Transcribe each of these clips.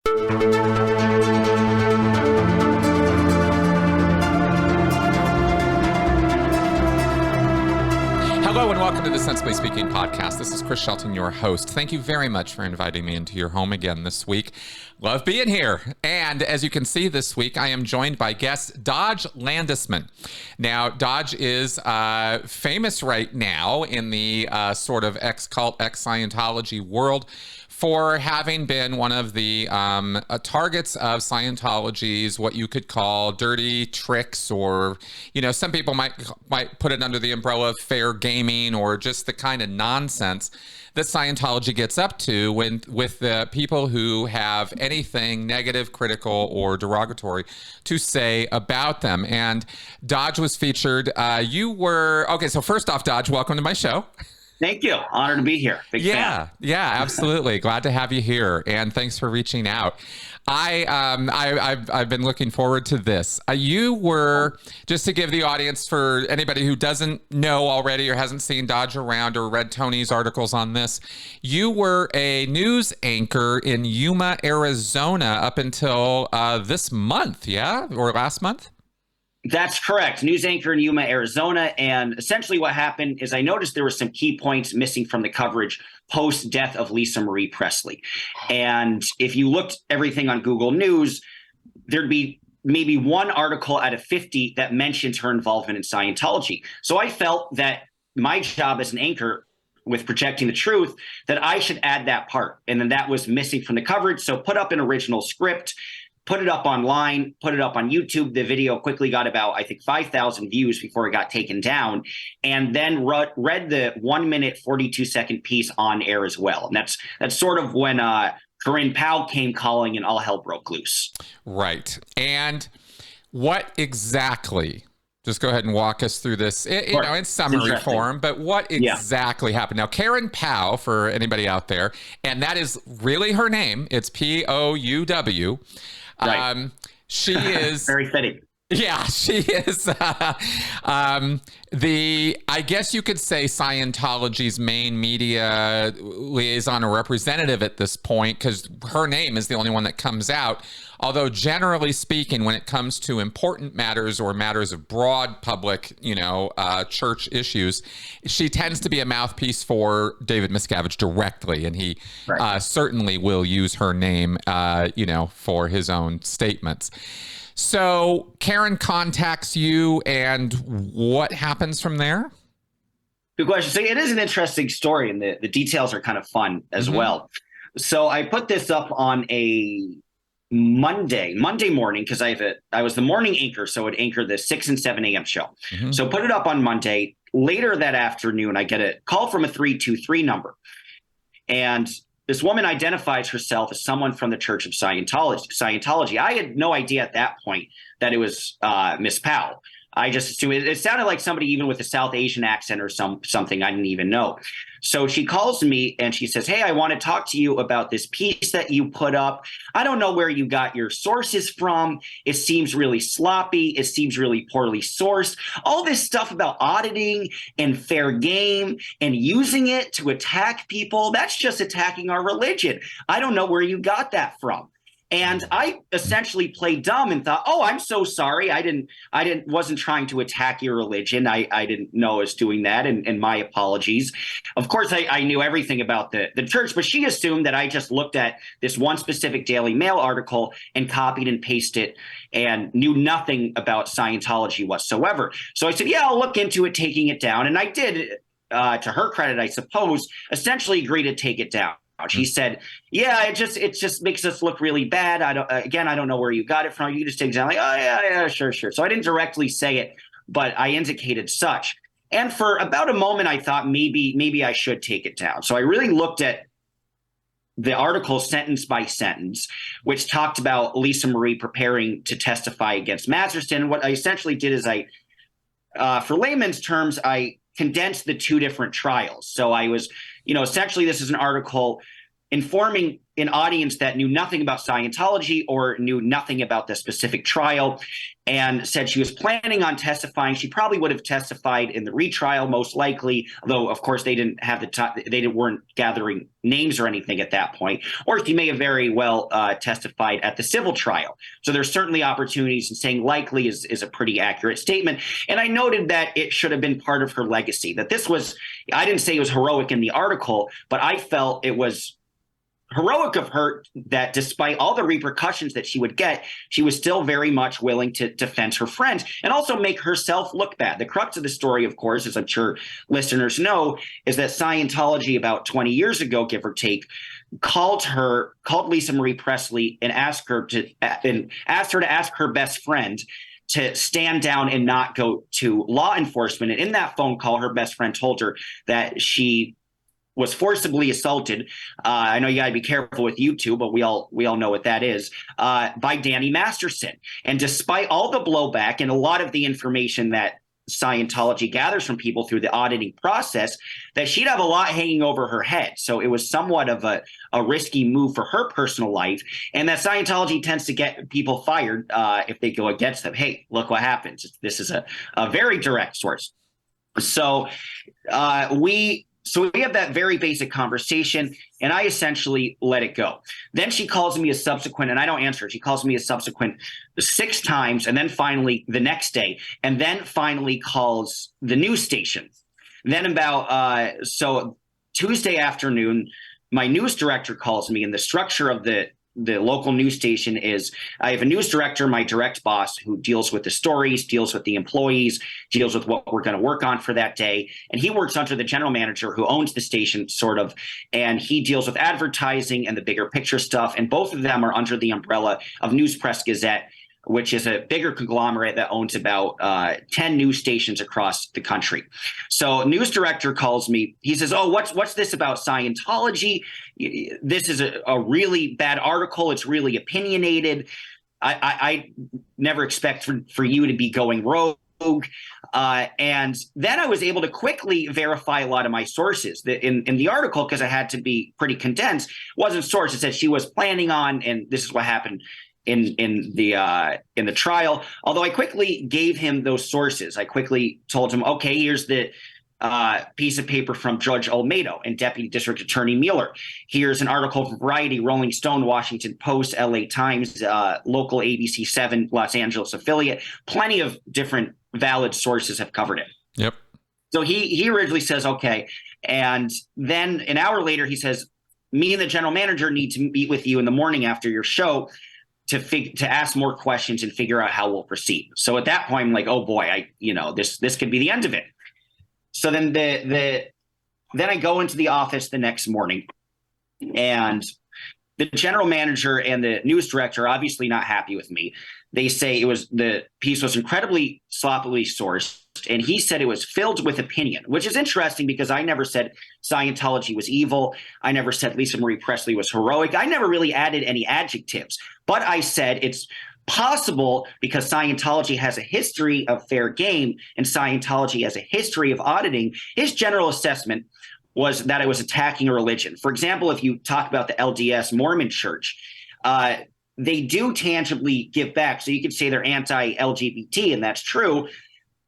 Hello and welcome to the Sensibly Speaking podcast. This is Chris Shelton, your host. Thank you very much for inviting me into your home again this week. Love being here. And as you can see this week, I am joined by guest Dodge Landesman. Now, Dodge is famous right now in the sort of ex-cult, ex-Scientology world for having been one of the targets of Scientology's what you could call dirty tricks, or, you know, some people might put it under the umbrella of fair gaming, or just the kind of nonsense that Scientology gets up to with the people who have anything negative, critical, or derogatory to say about them. And Dodge was featured. Okay, so first off, Dodge, welcome to my show. Thank you. Honored to be here. Big fan. Yeah, absolutely. Glad to have you here, and thanks for reaching out. I've been looking forward to this. You were, just to give the audience, for anybody who doesn't know already or hasn't seen Dodge around or read Tony's articles on this, you were a news anchor in Yuma, Arizona up until this month, or last month? That's correct. News anchor in Yuma, Arizona. And essentially what happened is I noticed there were some key points missing from the coverage post-death of Lisa Marie Presley. And if you looked everything on Google News, there'd be maybe one article out of 50 that mentions her involvement in Scientology. So I felt that my job as an anchor with Projecting the Truth, that I should add that part. And then that was missing from the coverage. So put up an original script, put it up online, put it up on YouTube. The video quickly got about, I think, 5,000 views before it got taken down, and then read the 1 minute, 42-second piece on air as well. And that's sort of when Corinne Powell came calling and all hell broke loose. Right. And what exactly, just go ahead and walk us through this, in summary form, but what exactly happened? Now, Karen Powell, for anybody out there, and that is really her name. It's P-O-U-W. Right. She is very fitting. Yeah, she is I guess you could say Scientology's main media liaison or representative at this point, because her name is the only one that comes out. Although generally speaking, when it comes to important matters or matters of broad public, church issues, she tends to be a mouthpiece for David Miscavige directly. And he certainly will use her name, for his own statements. So Karen contacts you, and what happens from there? Good question. So it is an interesting story, and the details are kind of fun as well. So I put this up on a Monday morning, because I was the morning anchor, so I would anchor the 6 and 7 a.m. show. So put it up on Monday. Later that afternoon, I get a call from a 323 number. And this woman identifies herself as someone from the Church of Scientology. I had no idea at that point that it was Miss Powell. I just assumed it sounded like somebody even with a South Asian accent or something I didn't even know. So she calls me and she says, "Hey, I want to talk to you about this piece that you put up. I don't know where you got your sources from. It seems really sloppy. It seems really poorly sourced. All this stuff about auditing and fair game and using it to attack people, that's just attacking our religion. I don't know where you got that from." And I essentially played dumb and thought, "Oh, I'm so sorry. Wasn't trying to attack your religion. I didn't know I was doing that, and my apologies." Of course, I knew everything about the church, but she assumed that I just looked at this one specific Daily Mail article and copied and pasted it and knew nothing about Scientology whatsoever. So I said, "Yeah, I'll look into it, taking it down." And I did, to her credit, I suppose, essentially agree to take it down. She said, "Yeah, it just makes us look really bad. I don't know where you got it from. You just take it down." Like, "Oh yeah, sure." So I didn't directly say it, but I indicated such. And for about a moment, I thought maybe I should take it down. So I really looked at the article sentence by sentence, which talked about Lisa Marie preparing to testify against Masterson. And what I essentially did is for layman's terms, I condensed the two different trials. So I was, essentially this is an article informing an audience that knew nothing about Scientology or knew nothing about the specific trial, and said she was planning on testifying. She probably would have testified in the retrial, most likely, although, of course, they didn't have the time. Weren't gathering names or anything at that point. Or she may have very well testified at the civil trial. So there's certainly opportunities, and saying likely is a pretty accurate statement. And I noted that it should have been part of her legacy, that this was, I didn't say it was heroic in the article, but I felt it was heroic of her that despite all the repercussions that she would get, she was still very much willing to defend her friends and also make herself look bad. The crux of the story, of course, as I'm sure listeners know, is that Scientology about 20 years ago, give or take, called Lisa Marie Presley and asked her to ask her best friend to stand down and not go to law enforcement. And in that phone call, her best friend told her that she was forcibly assaulted. I know you got to be careful with YouTube, but we all know what that is, by Danny Masterson. And despite all the blowback and a lot of the information that Scientology gathers from people through the auditing process, that she'd have a lot hanging over her head. So it was somewhat of a risky move for her personal life, and that Scientology tends to get people fired if they go against them. Hey, look what happens. This is a very direct source. So we have that very basic conversation, and I essentially let it go. Then she calls me a subsequent, and I don't answer. She calls me a subsequent 6 times, and then finally the next day, and then finally calls the news station. Then about Tuesday afternoon, my news director calls me, and the structure of the local news station is I have a news director, my direct boss, who deals with the stories, deals with the employees, deals with what we're going to work on for that day. And he works under the general manager who owns the station, sort of, and he deals with advertising and the bigger picture stuff. And both of them are under the umbrella of News Press Gazette, which is a bigger conglomerate that owns about 10 news stations across the country. So news director calls me. He says, oh, what's this about Scientology? This is a really bad article. It's really opinionated. I never expect for you to be going rogue. And then I was able to quickly verify a lot of my sources. In the article, because I had to be pretty condensed, wasn't sourced. It said she was planning on, and this is what happened in the trial. Although I quickly gave him those sources. I quickly told him, okay, here's the piece of paper from Judge Olmedo and Deputy District Attorney Mueller. Here's an article from Variety, Rolling Stone, Washington Post, LA Times, local ABC 7 Los Angeles affiliate. Plenty of different valid sources have covered it. Yep. So he originally says, okay. And then an hour later, he says, me and the general manager need to meet with you in the morning after your show to ask more questions and figure out how we'll proceed. So at that point, I'm like, oh boy, this could be the end of it. So then then I go into the office the next morning, and the general manager and the news director are obviously not happy with me. They say the piece was incredibly sloppily sourced, and he said it was filled with opinion, which is interesting because I never said Scientology was evil. I never said Lisa Marie Presley was heroic. I never really added any adjectives, but I said it's possible because Scientology has a history of fair game and Scientology has a history of auditing. His general assessment was that it was attacking a religion. For example, if you talk about the LDS Mormon Church, they do tangibly give back. So you could say they're anti-LGBT, and that's true.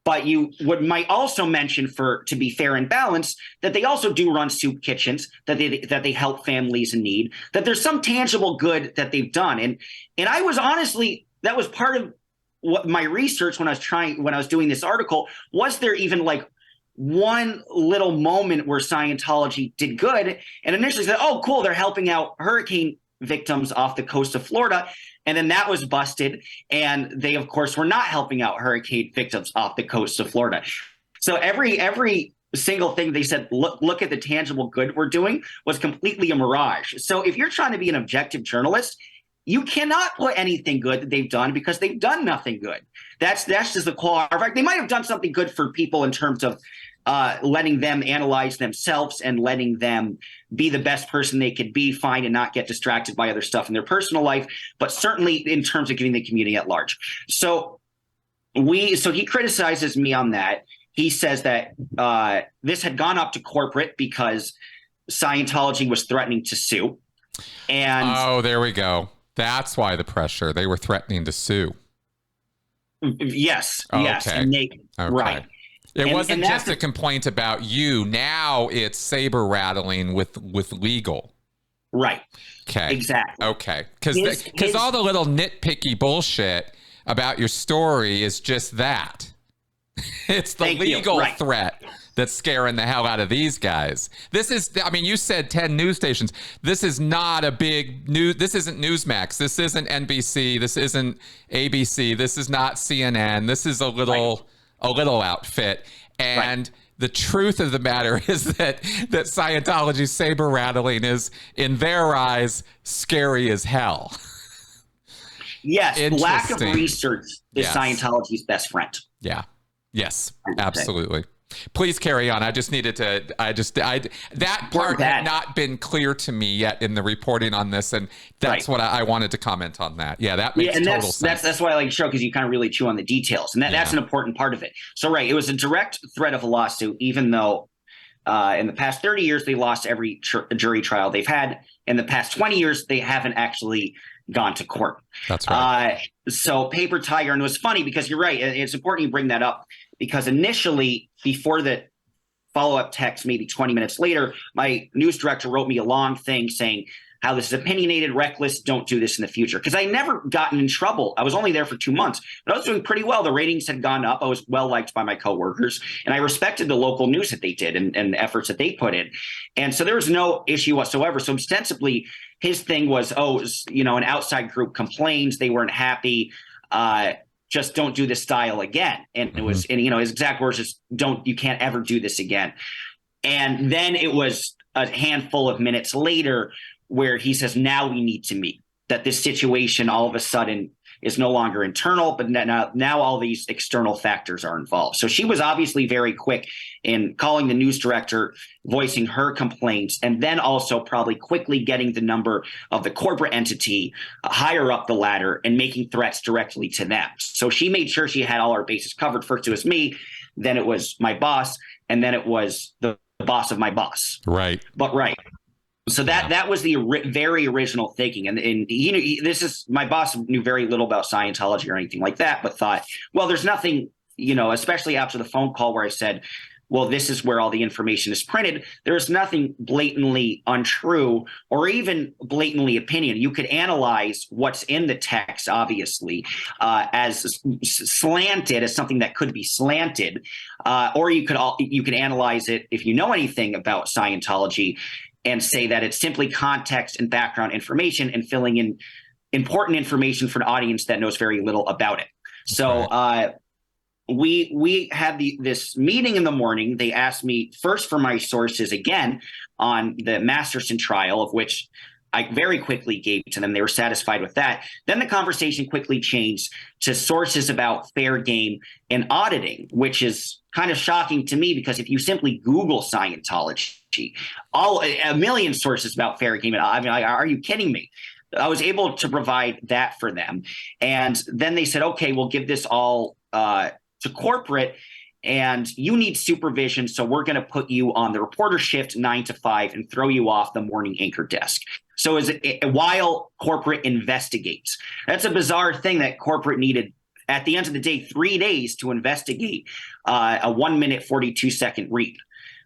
But you might also mention, to be fair and balanced, that they also do run soup kitchens, that they help families in need, that there's some tangible good that they've done. And I was honestly, that was part of what my research when I was doing this article. Was there even like one little moment where Scientology did good? And initially said, oh, cool, they're helping out hurricane victims off the coast of Florida. And then that was busted. And they, of course, were not helping out hurricane victims off the coast of Florida. So every single thing they said, look at the tangible good we're doing, was completely a mirage. So if you're trying to be an objective journalist, you cannot put anything good that they've done because they've done nothing good. That's just the qualifier. They might have done something good for people in terms of letting them analyze themselves and letting them be the best person they could be, fine, and not get distracted by other stuff in their personal life, but certainly in terms of giving the community at large. So he criticizes me on that. He says that this had gone up to corporate because Scientology was threatening to sue. And Oh, there we go. That's why the pressure. They were threatening to sue. yes, yes, Okay. and they Okay. right. It And wasn't that's just a complaint about you. Now it's saber rattling with legal. right. Okay. Exactly. Okay. Because all the little nitpicky bullshit about your story is just that. It's the legal Right. threat that's scaring the hell out of these guys. This is, I mean, you said 10 news stations. This is not a big news. This isn't Newsmax. This isn't NBC. This isn't ABC. This is not CNN. This is a little outfit. And the truth of the matter is that Scientology's saber rattling is, in their eyes, scary as hell. Yes, lack of research is Scientology's best friend. Yeah. Yes, absolutely. Please carry on. I just needed to, that part had not been clear to me yet in the reporting on this. And that's what I wanted to comment on that. Yeah, that makes total sense. That's why I like the show, because you kind of really chew on the details. And that's an important part of it. So, right, it was a direct threat of a lawsuit, even though in the past 30 years, they lost every jury trial they've had. In the past 20 years, they haven't actually gone to court. That's right. So paper tiger, and it was funny because you're right. It's important you bring that up, because initially, before the follow-up text, maybe 20 minutes later, my news director wrote me a long thing saying how this is opinionated, reckless, don't do this in the future. Because I never gotten in trouble. I was only there for 2 months, but I was doing pretty well. The ratings had gone up. I was well-liked by my coworkers, and I respected the local news that they did and the efforts that they put in. And so there was no issue whatsoever. So ostensibly, his thing was, an outside group complains, they weren't happy, just don't do this style again. And it was, his exact words is, you can't ever do this again. And then it was a handful of minutes later where he says, now we need to meet, that this situation all of a sudden is no longer internal, but now all these external factors are involved. So she was obviously very quick in calling the news director, voicing her complaints, and then also probably quickly getting the number of the corporate entity higher up the ladder and making threats directly to them. So she made sure she had all our bases covered. First it was me, then it was my boss, and then it was the boss of my boss. Right. But so that was the very original thinking. And this is, my boss knew very little about Scientology or anything like that, but thought, well, there's nothing, especially after the phone call where I said, well, this is where all the information is printed. There's nothing blatantly untrue or even blatantly opinion. You could analyze what's in the text, obviously, as slanted, as something that could be slanted, or you could analyze it, if you know anything about Scientology, and say that it's simply context and background information and filling in important information for an audience that knows very little about it. So we had this meeting in the morning. They asked me first for my sources again on the Masterson trial, of which I very quickly gave to them. They were satisfied with that. Then the conversation quickly changed to sources about fair game and auditing, which is kind of shocking to me, because if you simply Google Scientology, a million sources about fair game. I mean, are you kidding me? I was able to provide that for them. And then they said, okay, we'll give this all to corporate, and you need supervision. So we're going to put you on the reporter shift 9 to 5 and throw you off the morning anchor desk. So while corporate investigates, that's a bizarre thing that corporate needed at the end of the day, 3 days to investigate a 1 minute, 42-second read.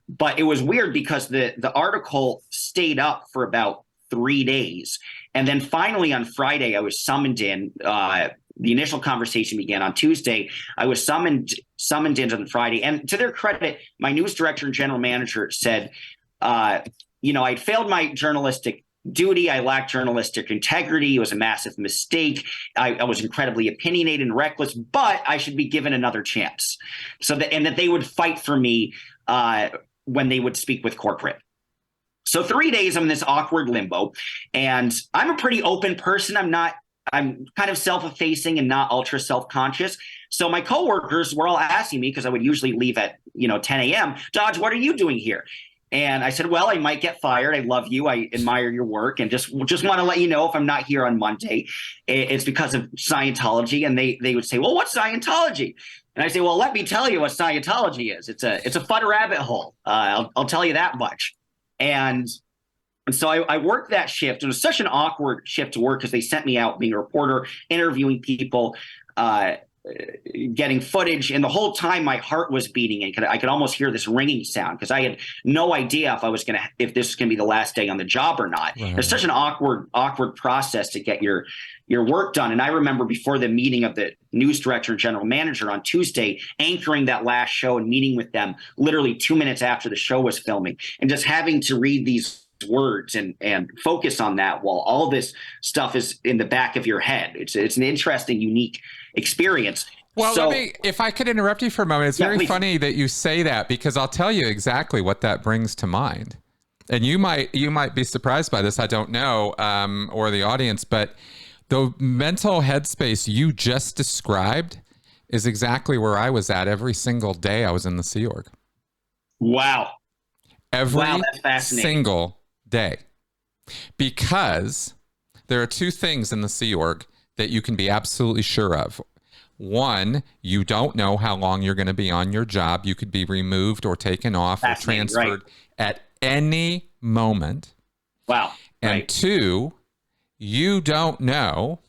But it was weird because the article stayed up for about 3 days. And then finally on Friday, I was summoned in. The initial conversation began on Tuesday. I was summoned in on Friday. And to their credit, my news director and general manager said, I'd failed my journalistic duty. I lacked journalistic integrity. It was a massive mistake. I was incredibly opinionated and reckless, but I should be given another chance. And that they would fight for me when they would speak with corporate. So 3 days I'm in this awkward limbo, and I'm a pretty open person. I'm kind of self-effacing and not ultra self-conscious. So my coworkers were all asking me, because I would usually leave at 10 a.m. Dodge, what are you doing here? And I said, well, I might get fired. I love you. I admire your work, and just want to let you know, if I'm not here on Monday, it's because of Scientology. And they would say, well, what's Scientology? And I say, well, let me tell you what Scientology is. It's a fun rabbit hole. I'll tell you that much. And And so I worked that shift. It was such an awkward shift to work because they sent me out being a reporter, interviewing people, getting footage. And the whole time my heart was beating and I could almost hear this ringing sound because I had no idea if this was going to be the last day on the job or not. Right. It's such an awkward process to get your work done. And I remember before the meeting of the news director and general manager on Tuesday, anchoring that last show and meeting with them literally 2 minutes after the show was filming and just having to read these words and focus on that while all this stuff is in the back of your head. It's an interesting, unique experience. Well, if I could interrupt you for a moment, it's very funny that you say that because I'll tell you exactly what that brings to mind. And you might be surprised by this. I don't know, or the audience, but the mental headspace you just described is exactly where I was at every single day I was in the Sea Org. Wow. That's fascinating. Single day. Because there are two things in the Sea Org that you can be absolutely sure of. One, you don't know how long you're going to be on your job. You could be removed or taken off or transferred at any moment. Wow. And two, you don't know,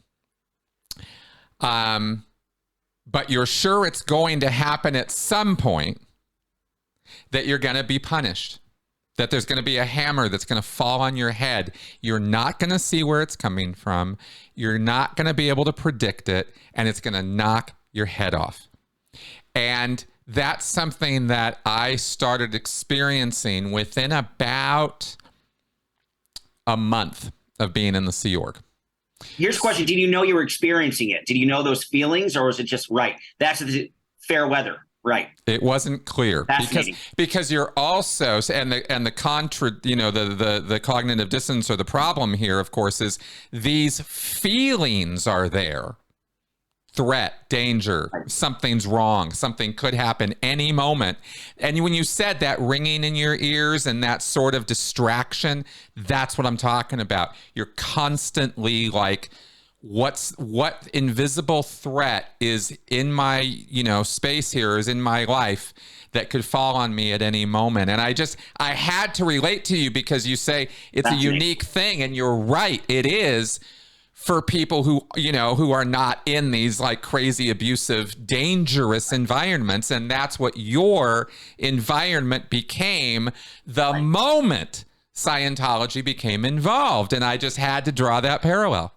but you're sure it's going to happen at some point that you're going to be punished, that there's going to be a hammer that's going to fall on your head. You're not going to see where it's coming from. You're not going to be able to predict it, and it's going to knock your head off. And that's something that I started experiencing within about a month of being in the Sea Org. Here's a question. Did you know you were experiencing it? Did you know those feelings, or was it just that's the fair weather? Right. It wasn't clear because you're also the cognitive dissonance or the problem here, of course, is these feelings are there. Threat, danger, something's wrong, something could happen any moment. And when you said that ringing in your ears and that sort of distraction, that's what I'm talking about. You're constantly like, what invisible threat is in my, space here, is in my life that could fall on me at any moment. And I had to relate to you because you say it's a unique thing, and you're right. It is for people who are not in these like crazy, abusive, dangerous environments. And that's what your environment became the moment Scientology became involved. And I just had to draw that parallel.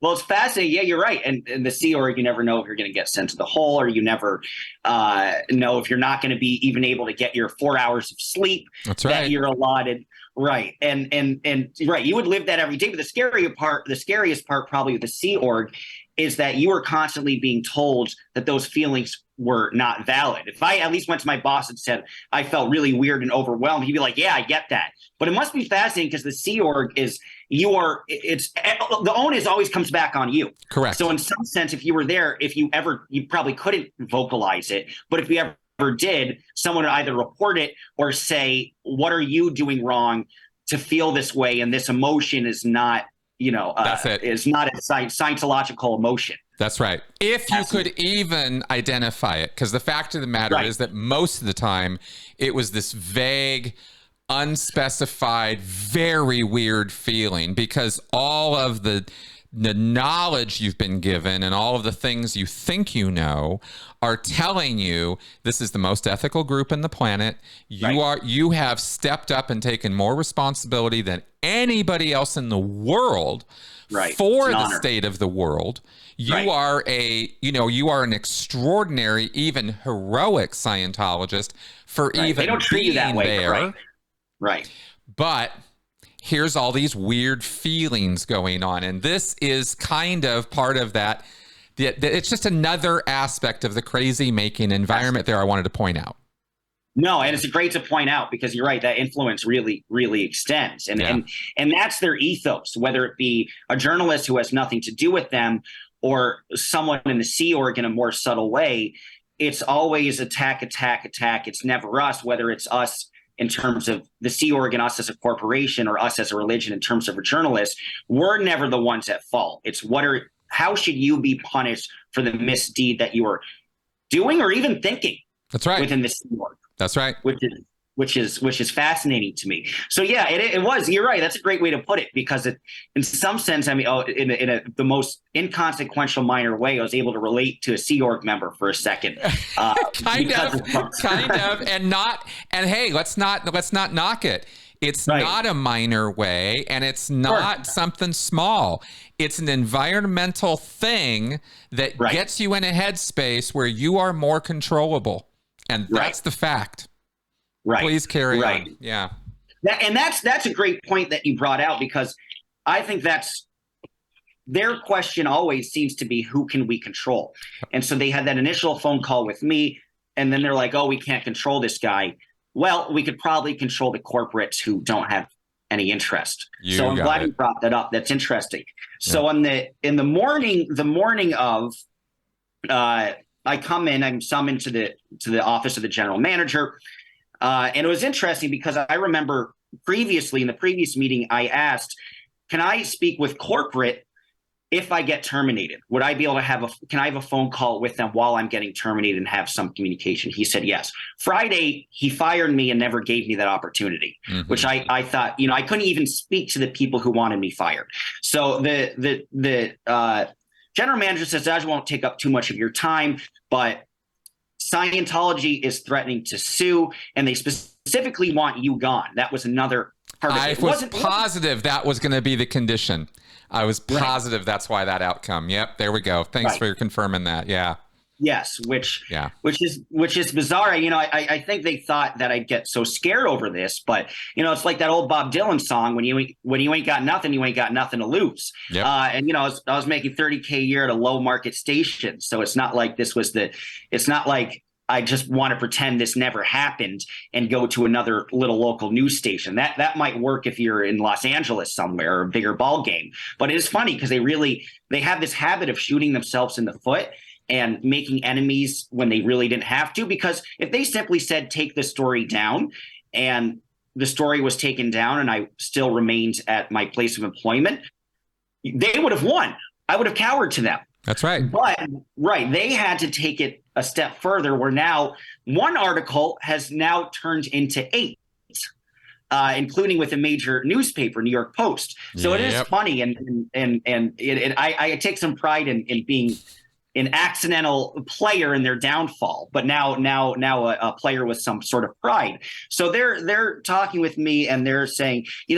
Well, it's fascinating. Yeah, you're right. And in the Sea Org, you never know if you're going to get sent to the hole, or you never know if you're not going to be even able to get your 4 hours of sleep that you're allotted. Right. And right. You would live that every day. But the scariest part probably of the Sea Org is that you were constantly being told that those feelings were not valid. If I at least went to my boss and said I felt really weird and overwhelmed, he'd be like, yeah, I get that. But it must be fascinating because the Sea Org is the onus always comes back on you. Correct. So in some sense, if you were there, you probably couldn't vocalize it. But if you ever did, someone would either report it or say, what are you doing wrong to feel this way? And this emotion is not, that's it. Is not a Scientological emotion. That's right. If you could even identify it, because the fact of the matter is that most of the time it was this vague, unspecified, very weird feeling, because all of the knowledge you've been given and all of the things you think you know are telling you this is the most ethical group on the planet. You have stepped up and taken more responsibility than anybody else in the world for the state of the world. You are an extraordinary, even heroic Scientologist for even they don't treat you that way, there. Right. But here's all these weird feelings going on. And this is kind of part of that. It's just another aspect of the crazy making environment there I wanted to point out. No, and it's great to point out because you're right. That influence really, really extends. And that's their ethos, whether it be a journalist who has nothing to do with them or someone in the Sea Org in a more subtle way. It's always attack. It's never us, whether it's us in terms of the Sea Org and us as a corporation or us as a religion in terms of a journalist. We're never the ones at fault. It's how should you be punished for the misdeed that you are doing or even thinking? That's right. Within the Sea Org. That's right. Which is which is fascinating to me. So yeah, it was. You're right. That's a great way to put it, because in some sense, I mean, the most inconsequential minor way, I was able to relate to a Sea Org member for a second. kind of, and hey, let's not knock it. It's not a minor way, and it's not something small. It's an environmental thing that gets you in a headspace where you are more controllable. And that's the fact. Right. Please carry on. Yeah. And that's a great point that you brought out, because I think that's their question always seems to be, who can we control? And so they had that initial phone call with me, and then they're like, oh, we can't control this guy. Well, we could probably control the corporates who don't have any interest. So I'm glad you brought that up. That's interesting. Yeah. So in the morning of, I come in, I'm summoned to the office of the general manager. And it was interesting because I remember previously in the previous meeting, I asked, can I speak with corporate if I get terminated? Would I be able to can I have a phone call with them while I'm getting terminated and have some communication? He said yes. Friday, he fired me and never gave me that opportunity, which I thought, I couldn't even speak to the people who wanted me fired. So the general manager says, I won't take up too much of your time, but Scientology is threatening to sue, and they specifically want you gone. That was another part of it. I was positive that was going to be the condition. I was positive that's why that outcome. Yep, there we go. Thanks for confirming that. Yeah. Yes, which is bizarre. I think they thought that I'd get so scared over this, but it's like that old Bob Dylan song, when you ain't got nothing, you ain't got nothing to lose. Yep. And I was making $30K a year at a low market station, so it's not like it's not like I just want to pretend this never happened and go to another little local news station. That might work if you're in Los Angeles somewhere, or a bigger ball game. But it is funny because they have this habit of shooting themselves in the foot and making enemies when they really didn't have to. Because if they simply said, take the story down, and the story was taken down and I still remained at my place of employment, they would have won. I would have cowered to them. That's right. But they had to take it a step further, where now one article has now turned into 8, including with a major newspaper, New York Post. So it is funny, and I take some pride in being an accidental player in their downfall, but now a player with some sort of pride. So they're talking with me, and they're saying, we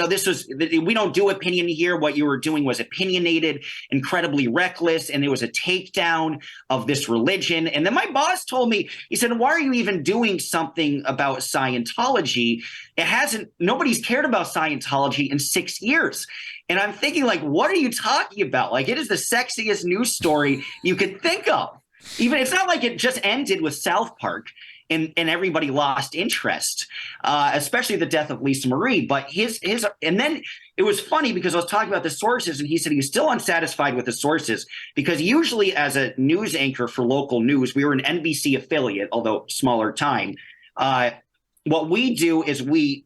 don't do opinion here. What you were doing was opinionated, incredibly reckless, and it was a takedown of this religion. And then my boss told me, he said, why are you even doing something about Scientology? Nobody's cared about Scientology in 6 years. And I'm thinking, like, what are you talking about? Like, it is the sexiest news story you could think of. Even it's not like it just ended with South Park and everybody lost interest, especially the death of Lisa Marie. But and then it was funny because I was talking about the sources, and he said he was still unsatisfied with the sources, because usually as a news anchor for local news, we were an NBC affiliate, although smaller time. What we do is we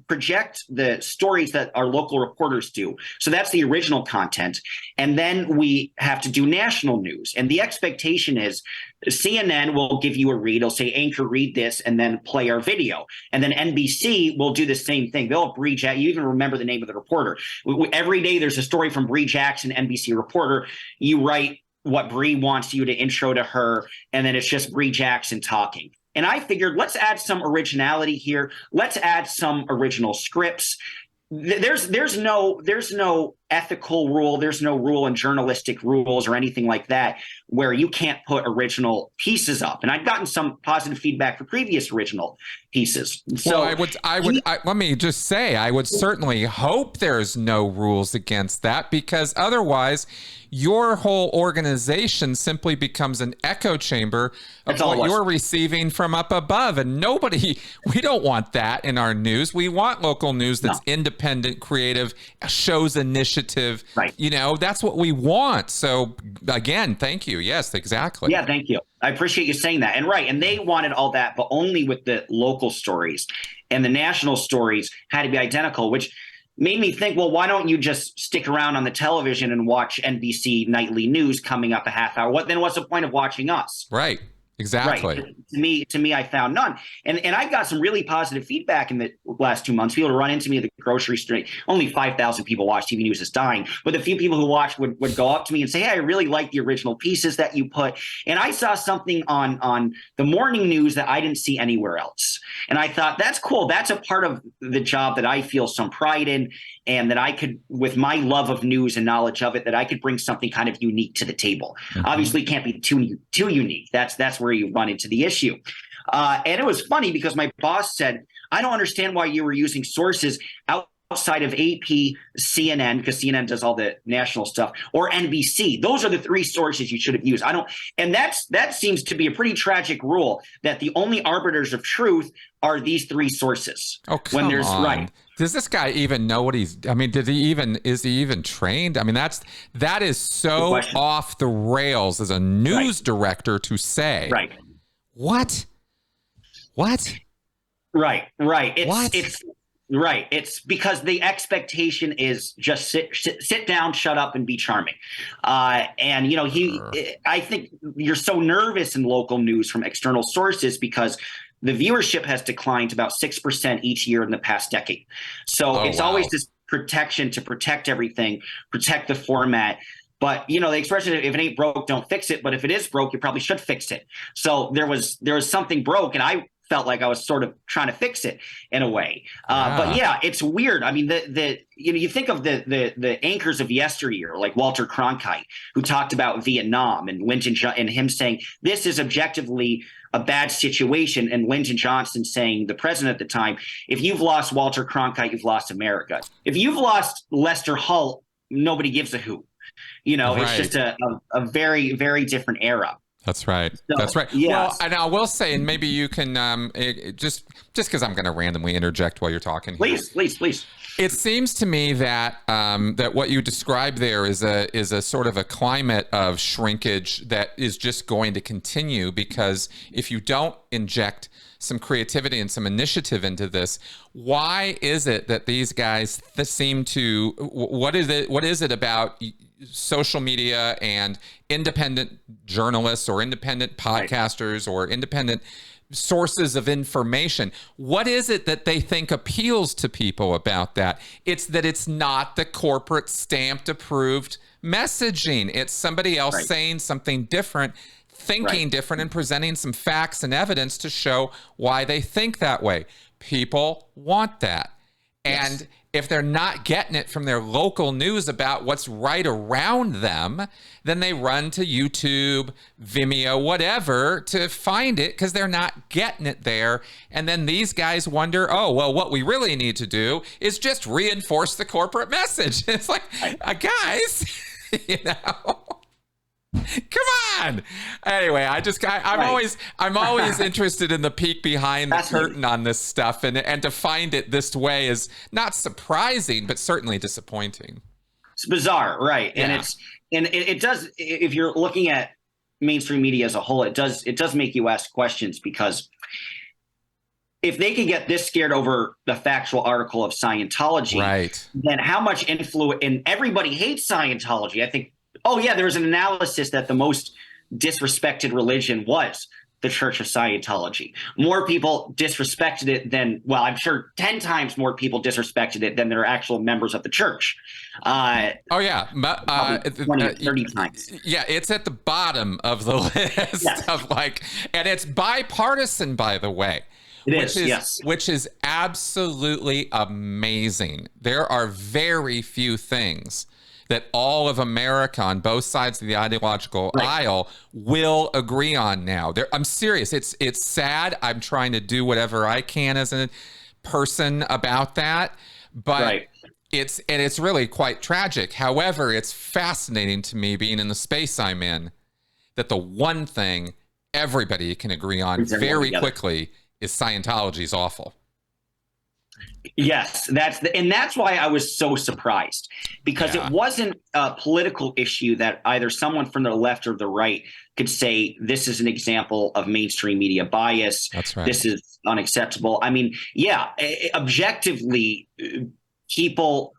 project the stories that our local reporters do. So that's the original content. And then we have to do national news. And the expectation is CNN will give you a read. It'll say, anchor, read this, and then play our video. And then NBC will do the same thing. They'll have Bree Jackson. You even remember the name of the reporter. Every day there's a story from Bree Jackson, NBC reporter. You write what Bree wants you to intro to her, and then it's just Bree Jackson talking. And I figured, let's add some originality here. Let's add some original scripts. There's no ethical rule. There's no rule in journalistic rules or anything like that where you can't put original pieces up. And I've gotten some positive feedback for previous original pieces. So let me just say, I would certainly hope there's no rules against that, because otherwise your whole organization simply becomes an echo chamber of what you're receiving from up above. And we don't want that in our news. We want local news that's independent, creative, shows initiative. Right. That's what we want. So again, thank you. Yes, exactly. Yeah, thank you. I appreciate you saying that. And they wanted all that, but only with the local stories. And the national stories had to be identical, which made me think, well, why don't you just stick around on the television and watch NBC nightly news coming up a half hour? What's the point of watching us? Right. Exactly. Right. To me, I found none. And I got some really positive feedback in the last 2 months. People would run into me at the grocery store. Only 5,000 people watch TV News is Dying, but the few people who watch would go up to me and say, hey, I really like the original pieces that you put. And I saw something on the morning news that I didn't see anywhere else. And I thought, that's cool. That's a part of the job that I feel some pride in, and that I could, with my love of news and knowledge of it, that I could bring something kind of unique to the table. Mm-hmm. Obviously, it can't be too unique. That's where you run into the issue. And it was funny because my boss said, I don't understand why you were using sources outside of AP, CNN, because CNN does all the national stuff, or NBC. Those are the three sources you should have used. And that seems to be a pretty tragic rule, that the only arbiters of truth are these three sources. Oh, come on. Right. Does this guy even know what is he even trained? I mean, that is so off the rails as a news director to say. Right. What? Right. It's right. It's because the expectation is just sit down, shut up, and be charming. And I think you're so nervous in local news from external sources because the viewership has declined about 6% each year in the past decade. So always this protection to protect everything, protect the format. But, the expression, if it ain't broke, don't fix it. But if it is broke, you probably should fix it. So there was something broke, and I felt like I was sort of trying to fix it in a way. But yeah, it's weird. I mean, you think of the anchors of yesteryear, like Walter Cronkite, who talked about Vietnam, and Lyndon and him saying this is objectively a bad situation, and Lyndon Johnson saying, the president at the time, if you've lost Walter Cronkite, you've lost America. If you've lost Lester Holt, nobody gives a hoot. It's just a very, very different era. That's right. So, that's right. Yes. Well, and I will say, and maybe you can just because I'm going to randomly interject while you're talking here. Please. It seems to me that that what you described there is a sort of a climate of shrinkage that is just going to continue, because if you don't inject some creativity and some initiative into this, why is it that these guys seem to? What is it about social media and independent journalists or independent podcasters or independent sources of information? What is it that they think appeals to people about that? It's that it's not the corporate stamped approved messaging. It's somebody else saying something different, thinking different, and presenting some facts and evidence to show why they think that way. People want that. And if they're not getting it from their local news about what's right around them, then they run to YouTube, Vimeo, whatever, to find it, because they're not getting it there. And then these guys wonder, oh, well, what we really need to do is just reinforce the corporate message. It's like, guys, come on. Anyway, I'm always interested in the peek behind the curtain on this stuff, and to find it this way is not surprising, but certainly disappointing. It's bizarre, right? Yeah. And it does, if you're looking at mainstream media as a whole, it does make you ask questions, because if they can get this scared over the factual article of Scientology, then how much influence? And everybody hates Scientology. I think. Oh, yeah, there was an analysis that the most disrespected religion was the Church of Scientology. More people disrespected it than, well, I'm sure 10 times more people disrespected it than there are actual members of the church. 20, 30 times. Yeah, it's at the bottom of the list of and it's bipartisan, by the way. Which is absolutely amazing. There are very few things that all of America on both sides of the ideological aisle will agree on now. I'm serious. It's sad. I'm trying to do whatever I can as a person about that, but it's really quite tragic. However, it's fascinating to me, being in the space I'm in, that the one thing everybody can agree on very quickly is Scientology is awful. Yes, that's why I was so surprised, because it wasn't a political issue that either someone from the left or the right could say, this is an example of mainstream media bias. That's right. This is unacceptable. I mean, objectively, people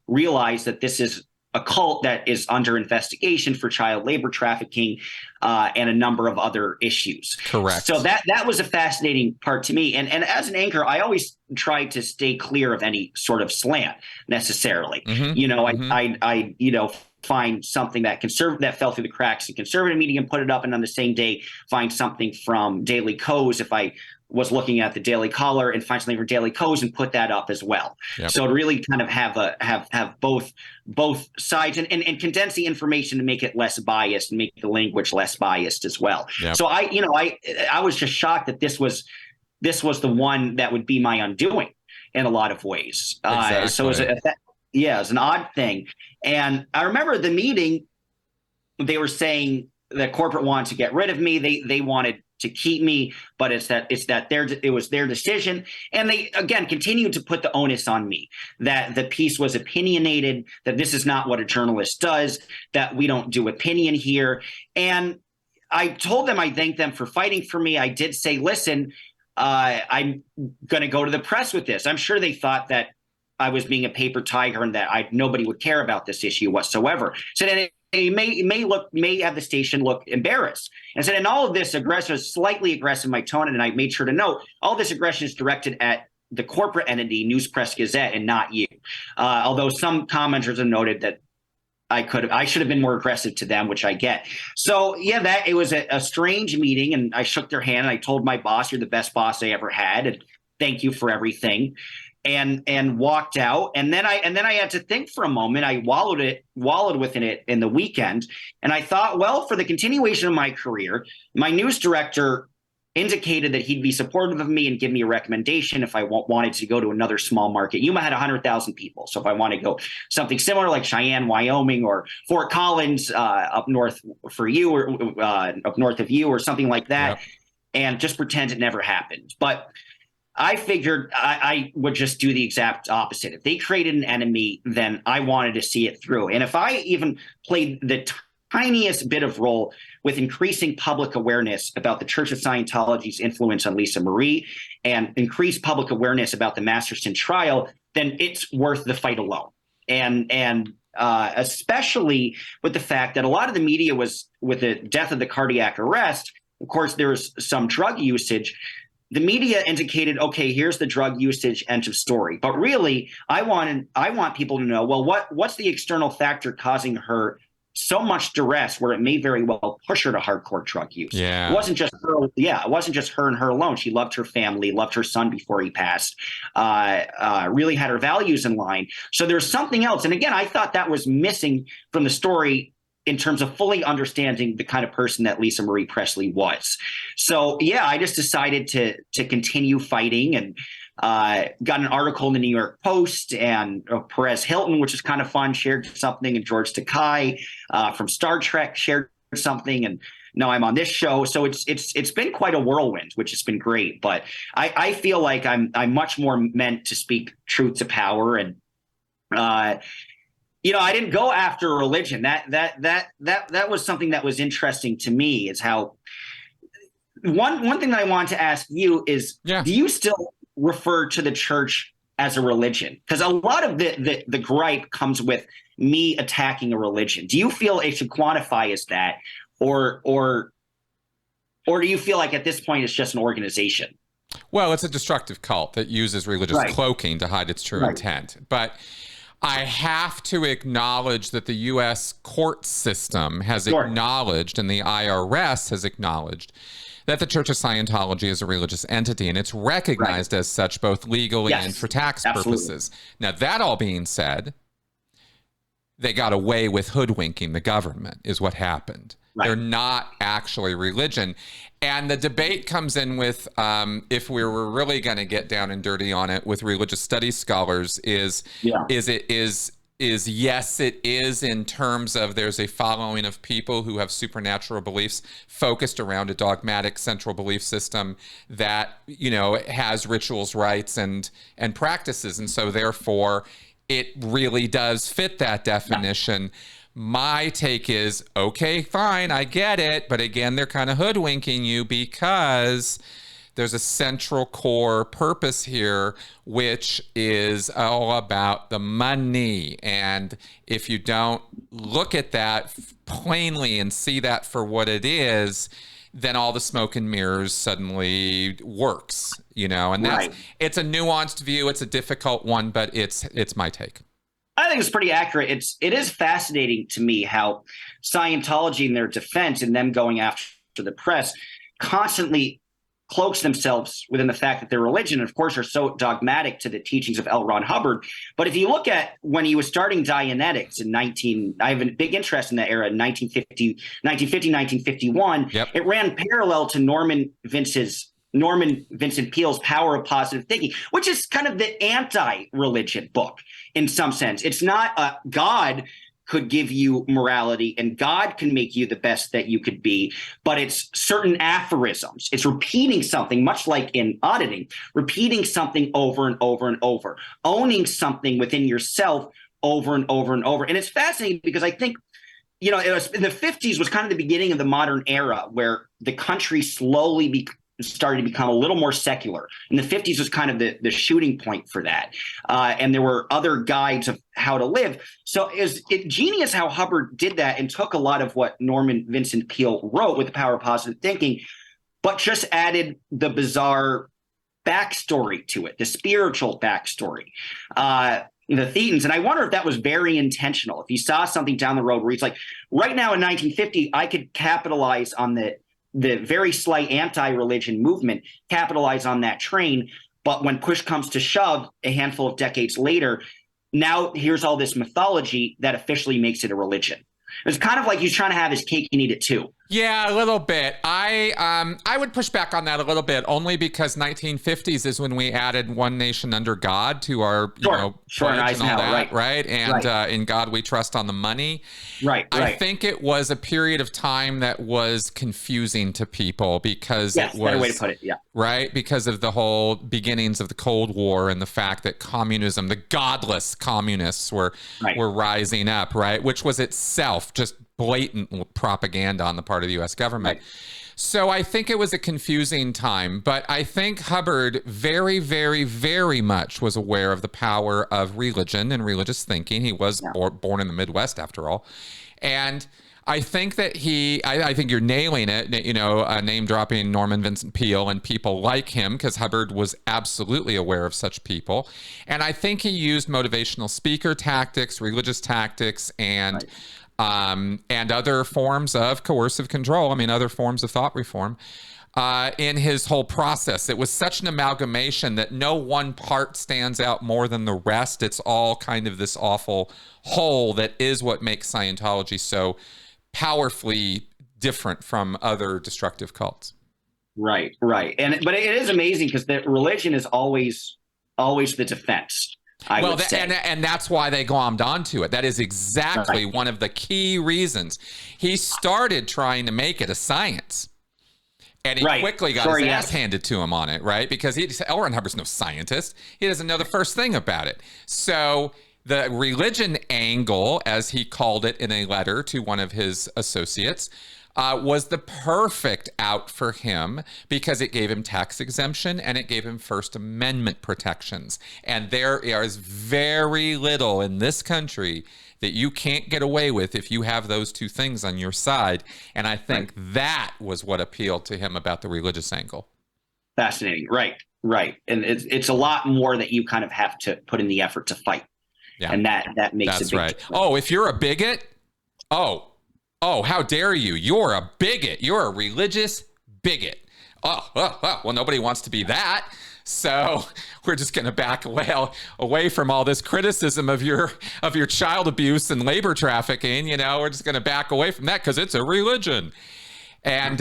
realize that this is a cult that is under investigation for child labor trafficking and a number of other issues. Correct. So that was a fascinating part to me. And as an anchor, I always try to stay clear of any sort of slant necessarily. I find something that fell through the cracks in conservative media and put it up, and on the same day find something from Daily Kos if I was looking at the Daily Caller, and find something from Daily Kos and put that up as well. Yep. So to really kind of have both sides and condense the information to make it less biased and make the language less biased as well. Yep. So I was just shocked that this was the one that would be my undoing in a lot of ways. Exactly. So it's an odd thing. And I remember the meeting, they were saying that corporate wanted to get rid of me. They wanted to keep me, but it was their decision. And they, again, continued to put the onus on me, that the piece was opinionated, that this is not what a journalist does, that we don't do opinion here. And I told them I thanked them for fighting for me. I did say, listen, I'm going to go to the press with this. I'm sure they thought that I was being a paper tiger and that nobody would care about this issue whatsoever. So then it may have the station look embarrassed. And said, and all of this aggression is slightly aggressive in my tone, and I made sure to note all this aggression is directed at the corporate entity, News Press Gazette, and not you. Although some commenters have noted that I should have been more aggressive to them, which I get. So yeah, it was a strange meeting, and I shook their hand and I told my boss, "You're the best boss I ever had, and thank you for everything." And walked out. And then I had to think for a moment. I wallowed within it in the weekend. And I thought, well, for the continuation of my career, my news director indicated that he'd be supportive of me and give me a recommendation if I wanted to go to another small market. Yuma had 100,000 people. So if I want to go something similar like Cheyenne, Wyoming, or Fort Collins up north for you, or up north of you, or something like that, and just pretend it never happened. But I figured I would just do the exact opposite. If they created an enemy, then I wanted to see it through. And if I even played the tiniest bit of role with increasing public awareness about the Church of Scientology's influence on Lisa Marie and increase public awareness about the Masterson trial, then it's worth the fight alone. And especially with the fact that a lot of the media was, with the death of the cardiac arrest, of course, there was some drug usage. The media indicated, okay, here's the drug usage, end of story. But really, I want people to know, well, what's the external factor causing her so much duress where it may very well push her to hardcore drug use? Yeah. It wasn't just her. Yeah, it wasn't just her and her alone. She loved her family, loved her son before he passed, really had her values in line. So there's something else. And again, I thought that was missing from the story in terms of fully understanding the kind of person that Lisa Marie Presley was. So yeah, I just decided to continue fighting, and got an article in the New York Post, and Perez Hilton, which is kind of fun, shared something, and George Takei from Star Trek shared something, and now I'm on this show. So it's been quite a whirlwind, which has been great. But I feel like I'm much more meant to speak truth to power, and I didn't go after religion. That was something that was interesting to me, is how one thing that I want to ask you is, do you still refer to the church as a religion? Because a lot of the gripe comes with me attacking a religion. Do you feel it should quantify as that, or do you feel like at this point it's just an organization? Well, it's a destructive cult that uses religious cloaking to hide its true intent. But I have to acknowledge that the U.S. court system has acknowledged, and the IRS has acknowledged, that the Church of Scientology is a religious entity, and it's recognized as such both legally and for tax purposes. Now, that all being said, they got away with hoodwinking the government, is what happened. They're not actually religion. And the debate comes in with, if we were really going to get down and dirty on it with religious studies scholars, is yes, it is, in terms of there's a following of people who have supernatural beliefs focused around a dogmatic central belief system that, has rituals, rites, and practices. And so therefore, it really does fit that definition. My take is, okay, fine, I get it. But again, they're kind of hoodwinking you, because there's a central core purpose here, which is all about the money. And if you don't look at that plainly and see that for what it is, then all the smoke and mirrors suddenly works, and it's a nuanced view. It's a difficult one, but it's my take. I think it's pretty accurate. It is fascinating to me how Scientology, in their defense and them going after the press, constantly cloaks themselves within the fact that their religion, of course, are so dogmatic to the teachings of L. Ron Hubbard. But if you look at when he was starting Dianetics I have a big interest in that era, in 1950, 1951. Yep. It ran parallel to Norman Vincent Peale's Power of Positive Thinking, which is kind of the anti-religion book in some sense. It's not God could give you morality and God can make you the best that you could be, but it's certain aphorisms. It's repeating something, much like in auditing, repeating something over and over and over, owning something within yourself over and over and over. And it's fascinating because I think, it was in the 50s was kind of the beginning of the modern era where the country slowly started to become a little more secular. And the 50s was kind of the shooting point for that. And there were other guides of how to live. So it's genius how Hubbard did that and took a lot of what Norman Vincent Peale wrote with the Power of Positive Thinking, but just added the bizarre backstory to it, the spiritual backstory. The Thetans. And I wonder if that was very intentional. If he saw something down the road where he's like, right now in 1950, I could capitalize on the very slight anti-religion movement, capitalize on that train. But when push comes to shove, a handful of decades later, now here's all this mythology that officially makes it a religion. It's kind of like he's trying to have his cake and eat it too. Yeah, a little bit. I would push back on that a little bit, only because 1950s is when we added One Nation Under God to our pledge and all that, right? And in God we trust on the money. Right. I think it was a period of time that was confusing to people because it was, better way to put it, yeah. Right? Because of the whole beginnings of the Cold War and the fact that communism, the godless communists were rising up, right? Which was itself just blatant propaganda on the part of the U.S. government. Right. So I think it was a confusing time, but I think Hubbard very, very, very much was aware of the power of religion and religious thinking. He was born in the Midwest, after all. And I think that I think you're nailing it, name dropping Norman Vincent Peale and people like him, because Hubbard was absolutely aware of such people. And I think he used motivational speaker tactics, religious tactics, and other forms of coercive control. Other forms of thought reform in his whole process. It was such an amalgamation that no one part stands out more than the rest. It's all kind of this awful whole that is what makes Scientology so powerfully different from other destructive cults. Right. But it is amazing because the religion is always the defense. And that's why they glommed onto it. That is exactly one of the key reasons. He started trying to make it a science. And he quickly got his ass handed to him on it, right? Because L. Ron Hubbard's no scientist. He doesn't know the first thing about it. So the religion angle, as he called it in a letter to one of his associates, was the perfect out for him because it gave him tax exemption and it gave him First Amendment protections. And there is very little in this country that you can't get away with if you have those two things on your side. And I think that was what appealed to him about the religious angle. Fascinating. Right. And it's a lot more that you kind of have to put in the effort to fight. Yeah. And that makes it big. Oh, if you're a bigot, Oh, how dare you? You're a bigot. You're a religious bigot. Well, nobody wants to be that. So we're just going to back away from all this criticism of your child abuse and labor trafficking. We're just going to back away from that because it's a religion. And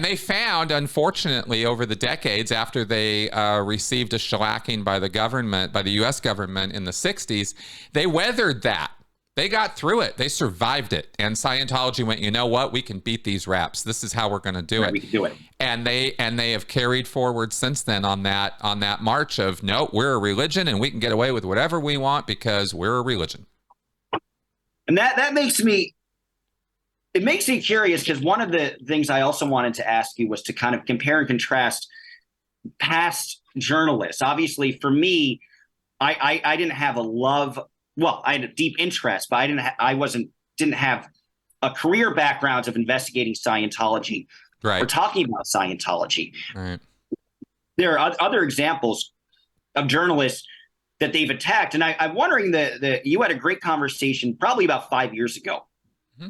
they found, unfortunately, over the decades after they received a shellacking by the U.S. government in the 60s, they weathered that. They got through it. They survived it. And Scientology went, you know what? We can beat these raps. This is how we're going to do it. We can do it. And they have carried forward since then on that march of, no, we're a religion and we can get away with whatever we want because we're a religion. And that makes me curious, because one of the things I also wanted to ask you was to kind of compare and contrast past journalists. Obviously, for me, I didn't have a love. Well, I had a deep interest, but didn't have a career background of investigating Scientology Right. or talking about Scientology. Right. There are other examples of journalists that they've attacked, and I'm wondering that you had a great conversation probably about 5 years ago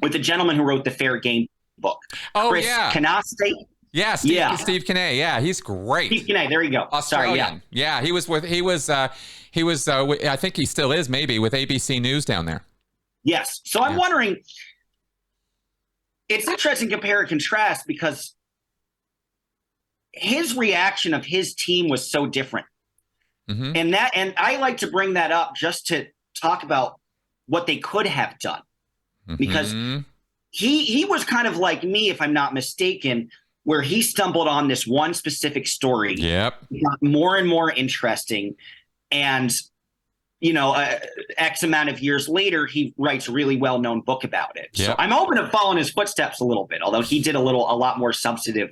with the gentleman who wrote the Fair Game book. Oh, Chris yeah. Kanaste. Yeah, Steve Kinney. Yeah, he's great. Steve Kinney, there you go. Australian. Sorry, yeah. He was I think he still is maybe with ABC News down there. Yes. So I'm wondering, it's interesting compare and contrast because his reaction of his team was so different. Mm-hmm. And I like to bring that up just to talk about what they could have done. Because he was kind of like me, if I'm not mistaken, where he stumbled on this one specific story. Yep. It got more and more interesting. And, X amount of years later, he writes a really well-known book about it. Yep. So I'm open to follow in his footsteps a little bit, although he did a lot more substantive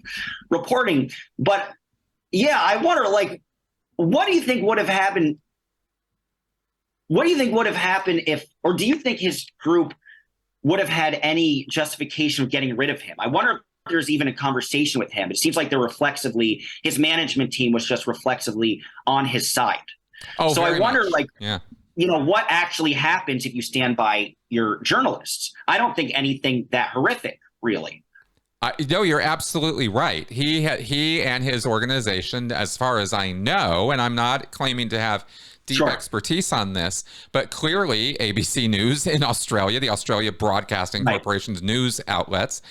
reporting. But yeah, I wonder, what do you think would have happened? What do you think would have happened or do you think his group would have had any justification of getting rid of him? I wonder if there's even a conversation with him. It seems like his management team was just reflexively on his side. Oh, so I wonder, much. What actually happens if you stand by your journalists? I don't think anything that horrific, really. No, you're absolutely right. He and his organization, as far as I know, and I'm not claiming to have deep expertise on this, but clearly ABC News in Australia, the Australia Broadcasting Corporation's news outlets,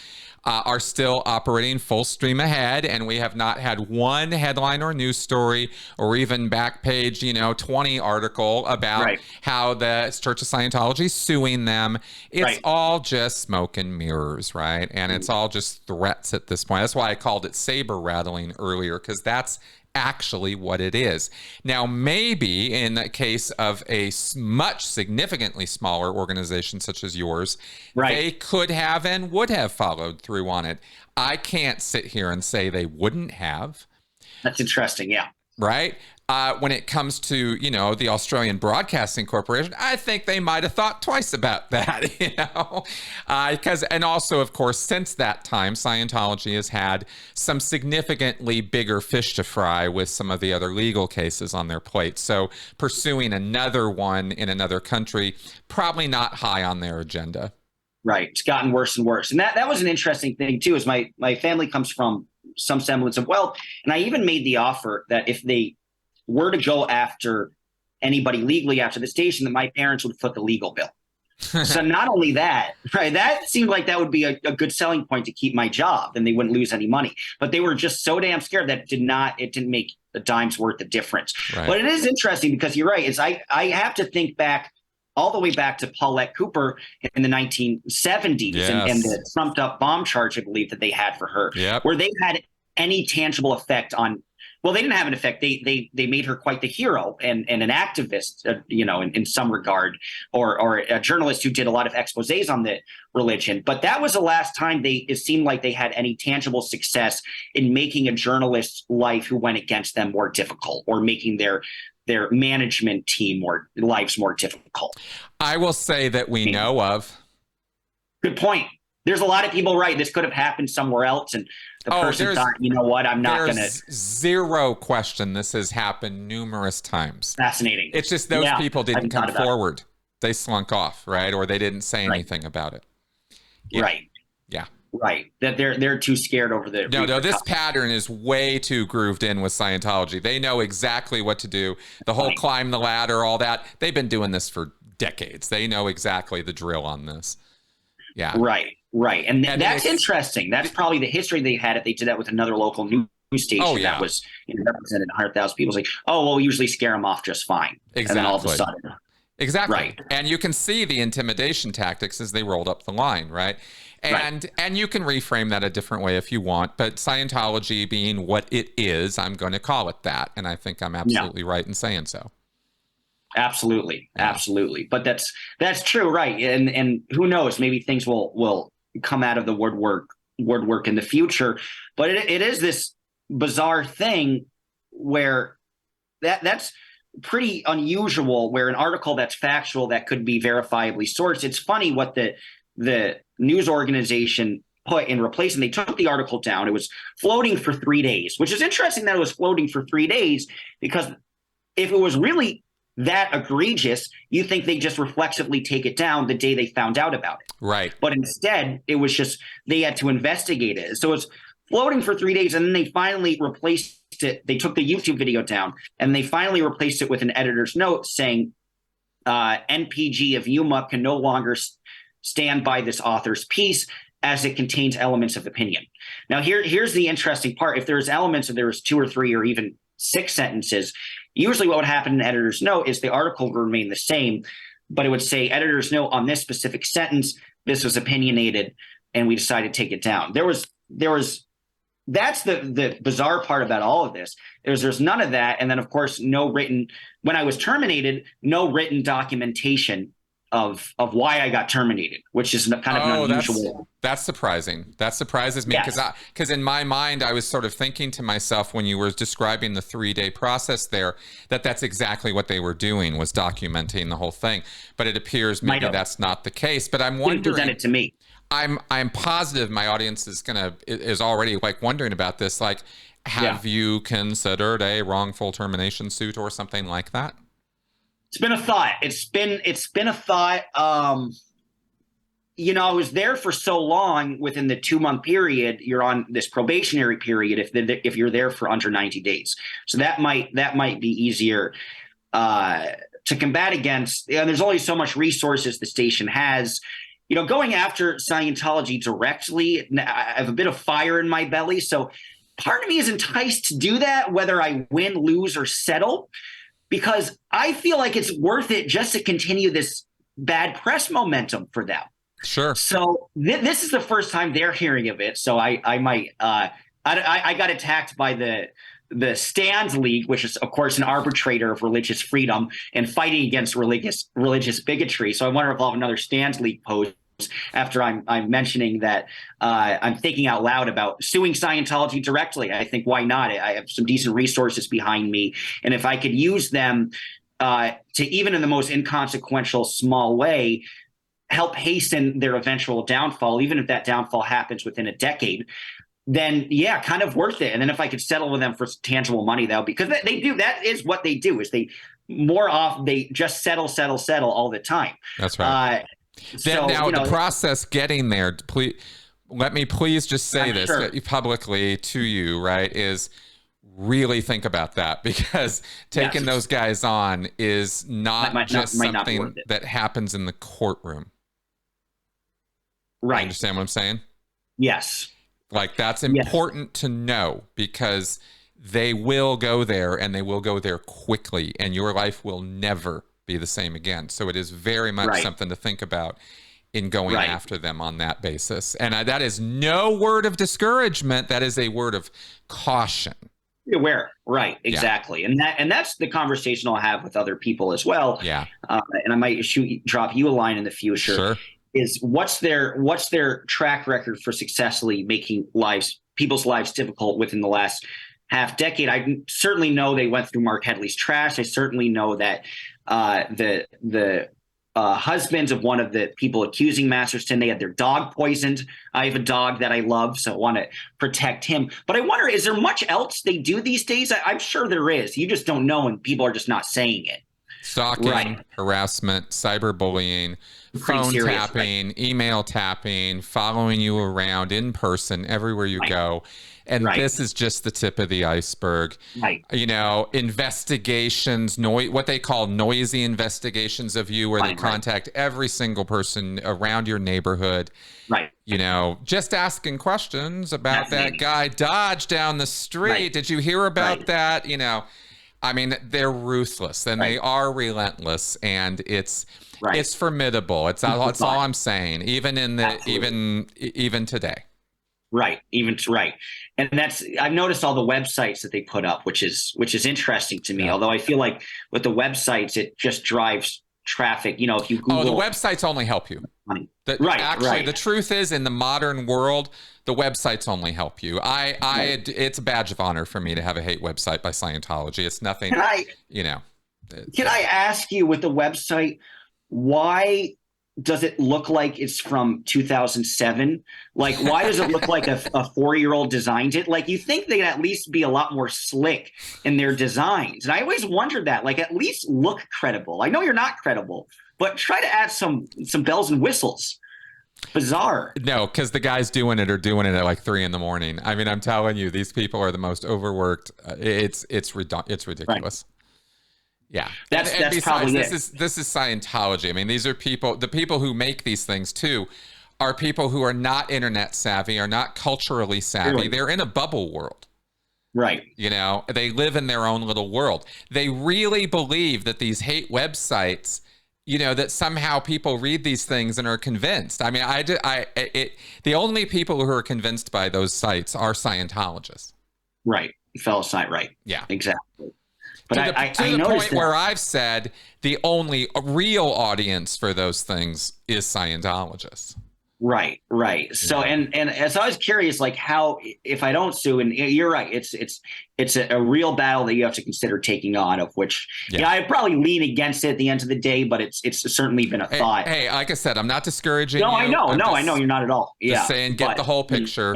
are still operating full stream ahead, and we have not had one headline or news story or even back page 20 article about how the Church of Scientology is suing them. It's all just smoke and mirrors, right? And it's all just threats at this point. That's why I called it saber rattling earlier, because that's actually what it is. Now, maybe in the case of a much significantly smaller organization such as yours, they could have and would have followed through on it. I can't sit here and say they wouldn't have. That's interesting. Yeah. Right. When it comes to, the Australian Broadcasting Corporation, I think they might have thought twice about that, and also, of course, since that time, Scientology has had some significantly bigger fish to fry with some of the other legal cases on their plate. So pursuing another one in another country, probably not high on their agenda. Right. It's gotten worse and worse. And that was an interesting thing, too, is my family comes from some semblance of wealth. And I even made the offer that if they were to go after anybody legally after the station, that my parents would foot the legal bill. So not only that, that seemed like that would be a good selling point to keep my job and they wouldn't lose any money. But they were just so damn scared that it didn't make a dime's worth of difference. Right. But it is interesting because you're right. I have to think back all the way back to Paulette Cooper in the 1970s and the trumped up bomb charge, I believe, that they had for her, where they had any tangible effect on. Well, they didn't have an effect. They made her quite the hero and an activist, in some regard, or a journalist who did a lot of exposés on the religion. But that was the last time it seemed like they had any tangible success in making a journalist's life who went against them more difficult, or making their management team lives more difficult. I will say that we know of. Good point. There's a lot of people, this could have happened somewhere else. And the person thought, you know what, I'm not going to. There's zero question this has happened numerous times. Fascinating. It's just those people didn't come forward. They slunk off, right? Or they didn't say anything about it. Yeah. Right. Yeah. Right. That they're too scared over the. No, this pattern is way too grooved in with Scientology. They know exactly what to do. The whole climb the ladder, all that. They've been doing this for decades. They know exactly the drill on this. Yeah. Right. And that's interesting. That's probably the history they had if they did that with another local news station that was represented 100,000 people. It's like, we usually scare them off just fine. Exactly. And then all of a sudden. Exactly. Right. And you can see the intimidation tactics as they rolled up the line, right? And you can reframe that a different way if you want, but Scientology being what it is, I'm going to call it that. And I think I'm absolutely right in saying so. Absolutely. But that's true, right? And who knows, maybe things will come out of the woodwork in the future. But it is this bizarre thing where that's pretty unusual, where an article that's factual, that could be verifiably sourced. It's funny what the news organization put in replacement. They took the article down. It was floating for 3 days, which is interesting that it was floating for 3 days, because if it was really that egregious, you think they just reflexively take it down the day they found out about it. Right. But instead, it was just they had to investigate it. So it's floating for 3 days, and then they finally replaced it. They took the YouTube video down, and they finally replaced it with an editor's note saying NPG of Yuma can no longer stand by this author's piece as it contains elements of opinion. Now, here's the interesting part. If there's elements, and there was 2 or 3 or even 6 sentences, usually what would happen in an editor's note is the article would remain the same, but it would say editor's note on this specific sentence, this was opinionated, and we decided to take it down. There was that's the bizarre part about all of this. There's none of that. And then, of course, when I was terminated, no written documentation of why I got terminated, which is kind of an unusual. That's surprising. That surprises me, because in my mind, I was sort of thinking to myself when you were describing the 3-day process there, that's exactly what they were doing, was documenting the whole thing. But it appears maybe that's not the case. But I'm wondering. Present it to me. I'm positive my audience is already like wondering about this. Like, have you considered a wrongful termination suit or something like that? It's been a thought. It's been a thought. I was there for so long. Within the 2-month period, you're on this probationary period if you're there for under 90 days. So that might be easier to combat against. And there's only so much resources the station has. Going after Scientology directly, I have a bit of fire in my belly. So part of me is enticed to do that, whether I win, lose, or settle, because I feel like it's worth it just to continue this bad press momentum for them. Sure. So this is the first time they're hearing of it. So I might I got attacked by the Stands League, which is, of course, an arbitrator of religious freedom and fighting against religious bigotry. So I wonder if I'll have another Stands League post after I'm mentioning that I'm thinking out loud about suing Scientology directly. I think, why not? I have some decent resources behind me. And if I could use them to, even in the most inconsequential, small way, help hasten their eventual downfall, even if that downfall happens within a decade, then kind of worth it. And then if I could settle with them for tangible money, that would be, because they do, that is what they do, is they just settle all the time. That's right. The process getting there, please, let me please just say this publicly to you, right, is really think about that, because taking those guys on is not something that happens in the courtroom. Right. You understand what I'm saying? Yes. Like, that's important to know, because they will go there, and they will go there quickly, and your life will never be the same again. So it is very much something to think about in going after them on that basis. And that is no word of discouragement. That is a word of caution. You're aware. Right. Exactly. Yeah. And that's the conversation I'll have with other people as well. Yeah. And I might drop you a line in the future. Sure. Is what's their track record for successfully making people's lives difficult within the last half decade? I certainly know they went through Mark Headley's trash. I certainly know that the husbands of one of the people accusing Masterson, they had their dog poisoned. I have a dog that I love, so I want to protect him. But I wonder, is there much else they do these days? I'm sure there is. You just don't know, and people are just not saying it. Stalking, harassment, cyberbullying, phone tapping, email tapping, following you around in person everywhere you go. And this is just the tip of the iceberg. Right. Investigations, what they call noisy investigations of you, where they contact every single person around your neighborhood. Right. Just asking questions about that guy Dodge down the street. Right. Did you hear about that? They're ruthless, and they are relentless, and it's formidable. It's all I'm saying, even even today. Right. And I've noticed all the websites that they put up, which is interesting to me. Yeah. Although I feel like with the websites, it just drives traffic. You know, if you Google, the websites only help you. money. Actually, the truth is, in the modern world, the websites only help you. It's a badge of honor for me to have a hate website by Scientology. It's nothing, Can I ask you, with the website, why does it look like it's from 2007? Like, why does it look like a 4-year-old designed it? Like, you think they'd at least be a lot more slick in their designs. And I always wondered that, like, at least look credible. I know you're not credible, but try to add some bells and whistles. Bizarre. No, because the guys doing it are doing it at like 3 a.m. I mean, I'm telling you, these people are the most overworked. It's ridiculous. Right. Yeah, that's besides, probably this is Scientology. I mean, these are the people who make these things too, are people who are not internet savvy, are not culturally savvy. Really? They're in a bubble world. Right. You know, they live in their own little world. They really believe that these hate websites, you know, that somehow people read these things and are convinced. I mean, the only people who are convinced by those sites are Scientologists. Right. Fellow site. Right. Yeah. Exactly. But to the point where I've said the only real audience for those things is Scientologists. Right. So, and so I was curious, like, how, if I don't sue, and you're right, it's a real battle that you have to consider taking on, of which, I'd probably lean against it at the end of the day, but it's certainly been a thought. Hey, like I said, I'm not discouraging you. I know you're not at all. Just saying, get the whole picture.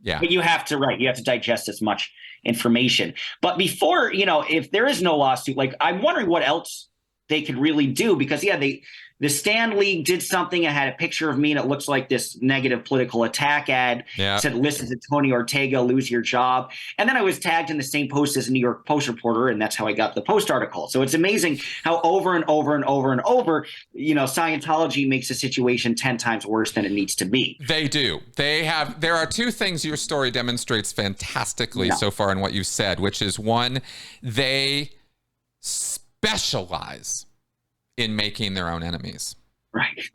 Yeah. But you have to digest as much information. But before, if there is no lawsuit, like, I'm wondering what else they could really do, because the Stan League did something. It had a picture of me, and it looks like this negative political attack ad. Said, listen to Tony Ortega, lose your job. And then I was tagged in the same post as a New York Post reporter, and that's how I got the Post article. So it's amazing how over and over and over and over, Scientology makes a situation 10 times worse than it needs to be. They do. There are two things your story demonstrates fantastically so far in what you said, which is, one, they specialize in making their own enemies. Right.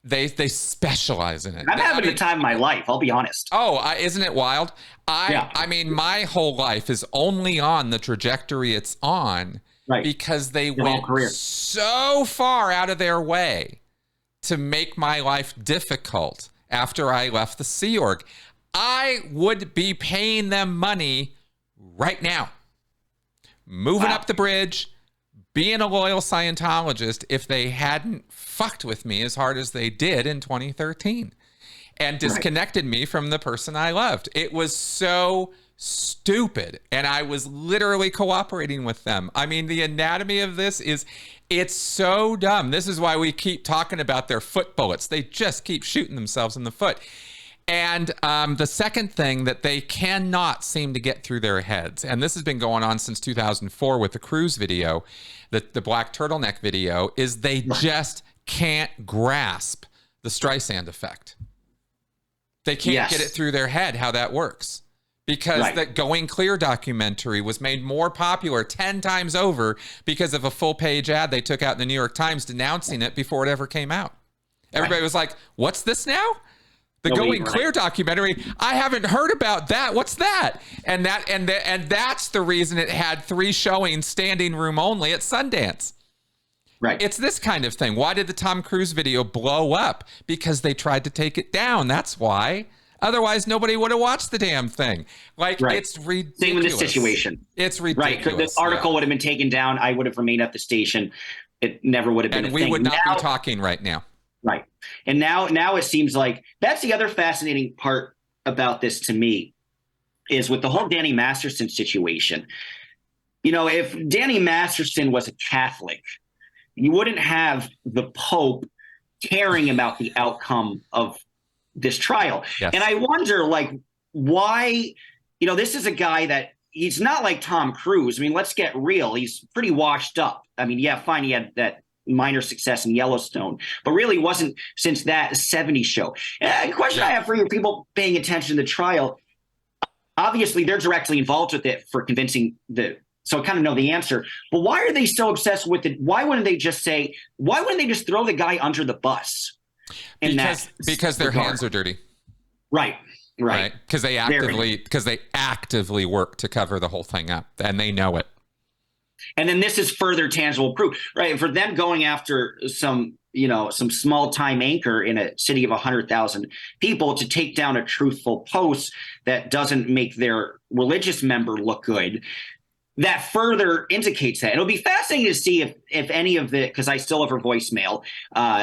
They specialize in it. I'm having the time of my life, I'll be honest. Oh, isn't it wild? I mean, my whole life is only on the trajectory it's on, because they went so far out of their way to make my life difficult after I left the Sea Org. I would be paying them money right now, moving up the bridge, being a loyal Scientologist, if they hadn't fucked with me as hard as they did in 2013 and disconnected me from the person I loved. It was so stupid, and I was literally cooperating with them. I mean, the anatomy of this it's so dumb. This is why we keep talking about their foot bullets. They just keep shooting themselves in the foot. And the second thing that they cannot seem to get through their heads, and this has been going on since 2004 with the cruise video, the black turtleneck video, is they just can't grasp the Streisand effect. They can't get it through their head how that works. Because that Going Clear documentary was made more popular 10 times over because of a full-page ad they took out in the New York Times denouncing it before it ever came out. Everybody was like, what's this now? The Going Clear documentary, I haven't heard about that. What's that? And that's the reason it had 3 showings, standing room only, at Sundance. Right. It's this kind of thing. Why did the Tom Cruise video blow up? Because they tried to take it down. That's why. Otherwise, nobody would have watched the damn thing. It's ridiculous. Same in this situation. It's ridiculous. Right. The article would have been taken down. I would have remained at the station. It never would have been a thing. And we would not be talking right now. Right. And now it seems like that's the other fascinating part about this to me, is with the whole Danny Masterson situation. If Danny Masterson was a Catholic, you wouldn't have the Pope caring about the outcome of this trial. Yes. And I wonder, why, this is a guy that, he's not like Tom Cruise. I mean, let's get real. He's pretty washed up. I mean, yeah, fine. He had that minor success in Yellowstone, but really wasn't since that 70s show. A question I have for you, people paying attention to the trial, obviously they're directly involved with it for convincing so I kind of know the answer, but why are they so obsessed with it? Why wouldn't they just throw the guy under the bus? Because their hands are dirty. Right. Because they actively work to cover the whole thing up, and they know it. And then this is further tangible proof, right? For them going after some small time anchor in a city of 100,000 people to take down a truthful post that doesn't make their religious member look good, that further indicates that. It'll be fascinating to see if any of the, because I still have her voicemail,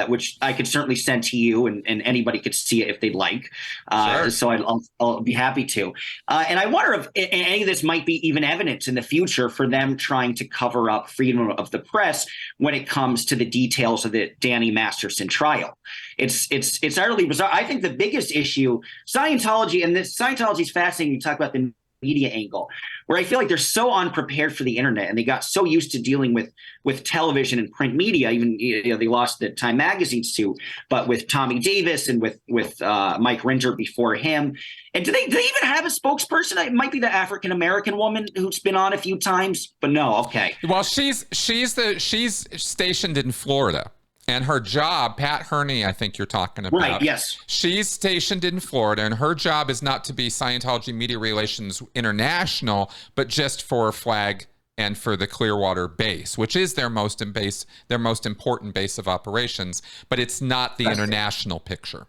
which I could certainly send to you, and anybody could see it if they'd like. Sure. So I'll be happy to. And I wonder if any of this might be even evidence in the future for them trying to cover up freedom of the press when it comes to the details of the Danny Masterson trial. It's utterly bizarre. I think the biggest issue, Scientology, and Scientology is fascinating. You talk about the media angle, where I feel like they're so unprepared for the internet, and they got so used to dealing with television and print media. Even they lost the Time magazines too, but with Tommy Davis and with Mike Rinder before him. And do they even have a spokesperson? It might be the African American woman who's been on a few times, but no. Okay. Well, she's stationed in Florida. And her job, Pat Herney, I think you're talking about. Right, yes. She's stationed in Florida, and her job is not to be Scientology Media Relations International, but just for Flag and for the Clearwater base, which is their most important base of operations, but it's not the international picture.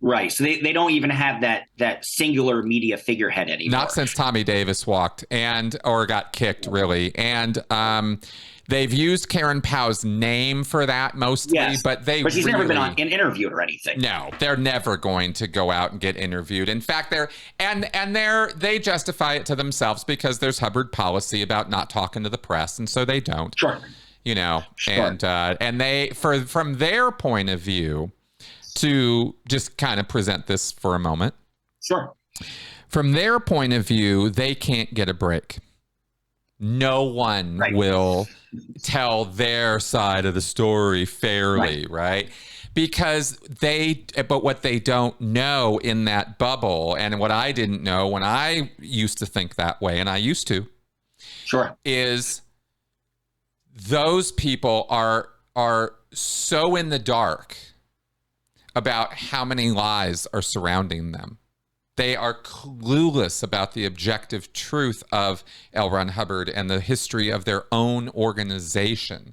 Right. So they don't even have that singular media figurehead anymore. Not since Tommy Davis walked or got kicked, really. And they've used Karen Powell's name for that mostly, yes, but she's never been interviewed or anything. No, they're never going to go out and get interviewed. In fact, they justify it to themselves because there's Hubbard policy about not talking to the press, and so they don't. Sure. Sure. And they, from their point of view, to just kind of present this for a moment. Sure. From their point of view, they can't get a break. No one will tell their side of the story fairly, right? Because but what they don't know in that bubble, and what I didn't know when I used to think that way, and I used to, is those people are so in the dark about how many lies are surrounding them. They are clueless about the objective truth of L. Ron Hubbard and the history of their own organization,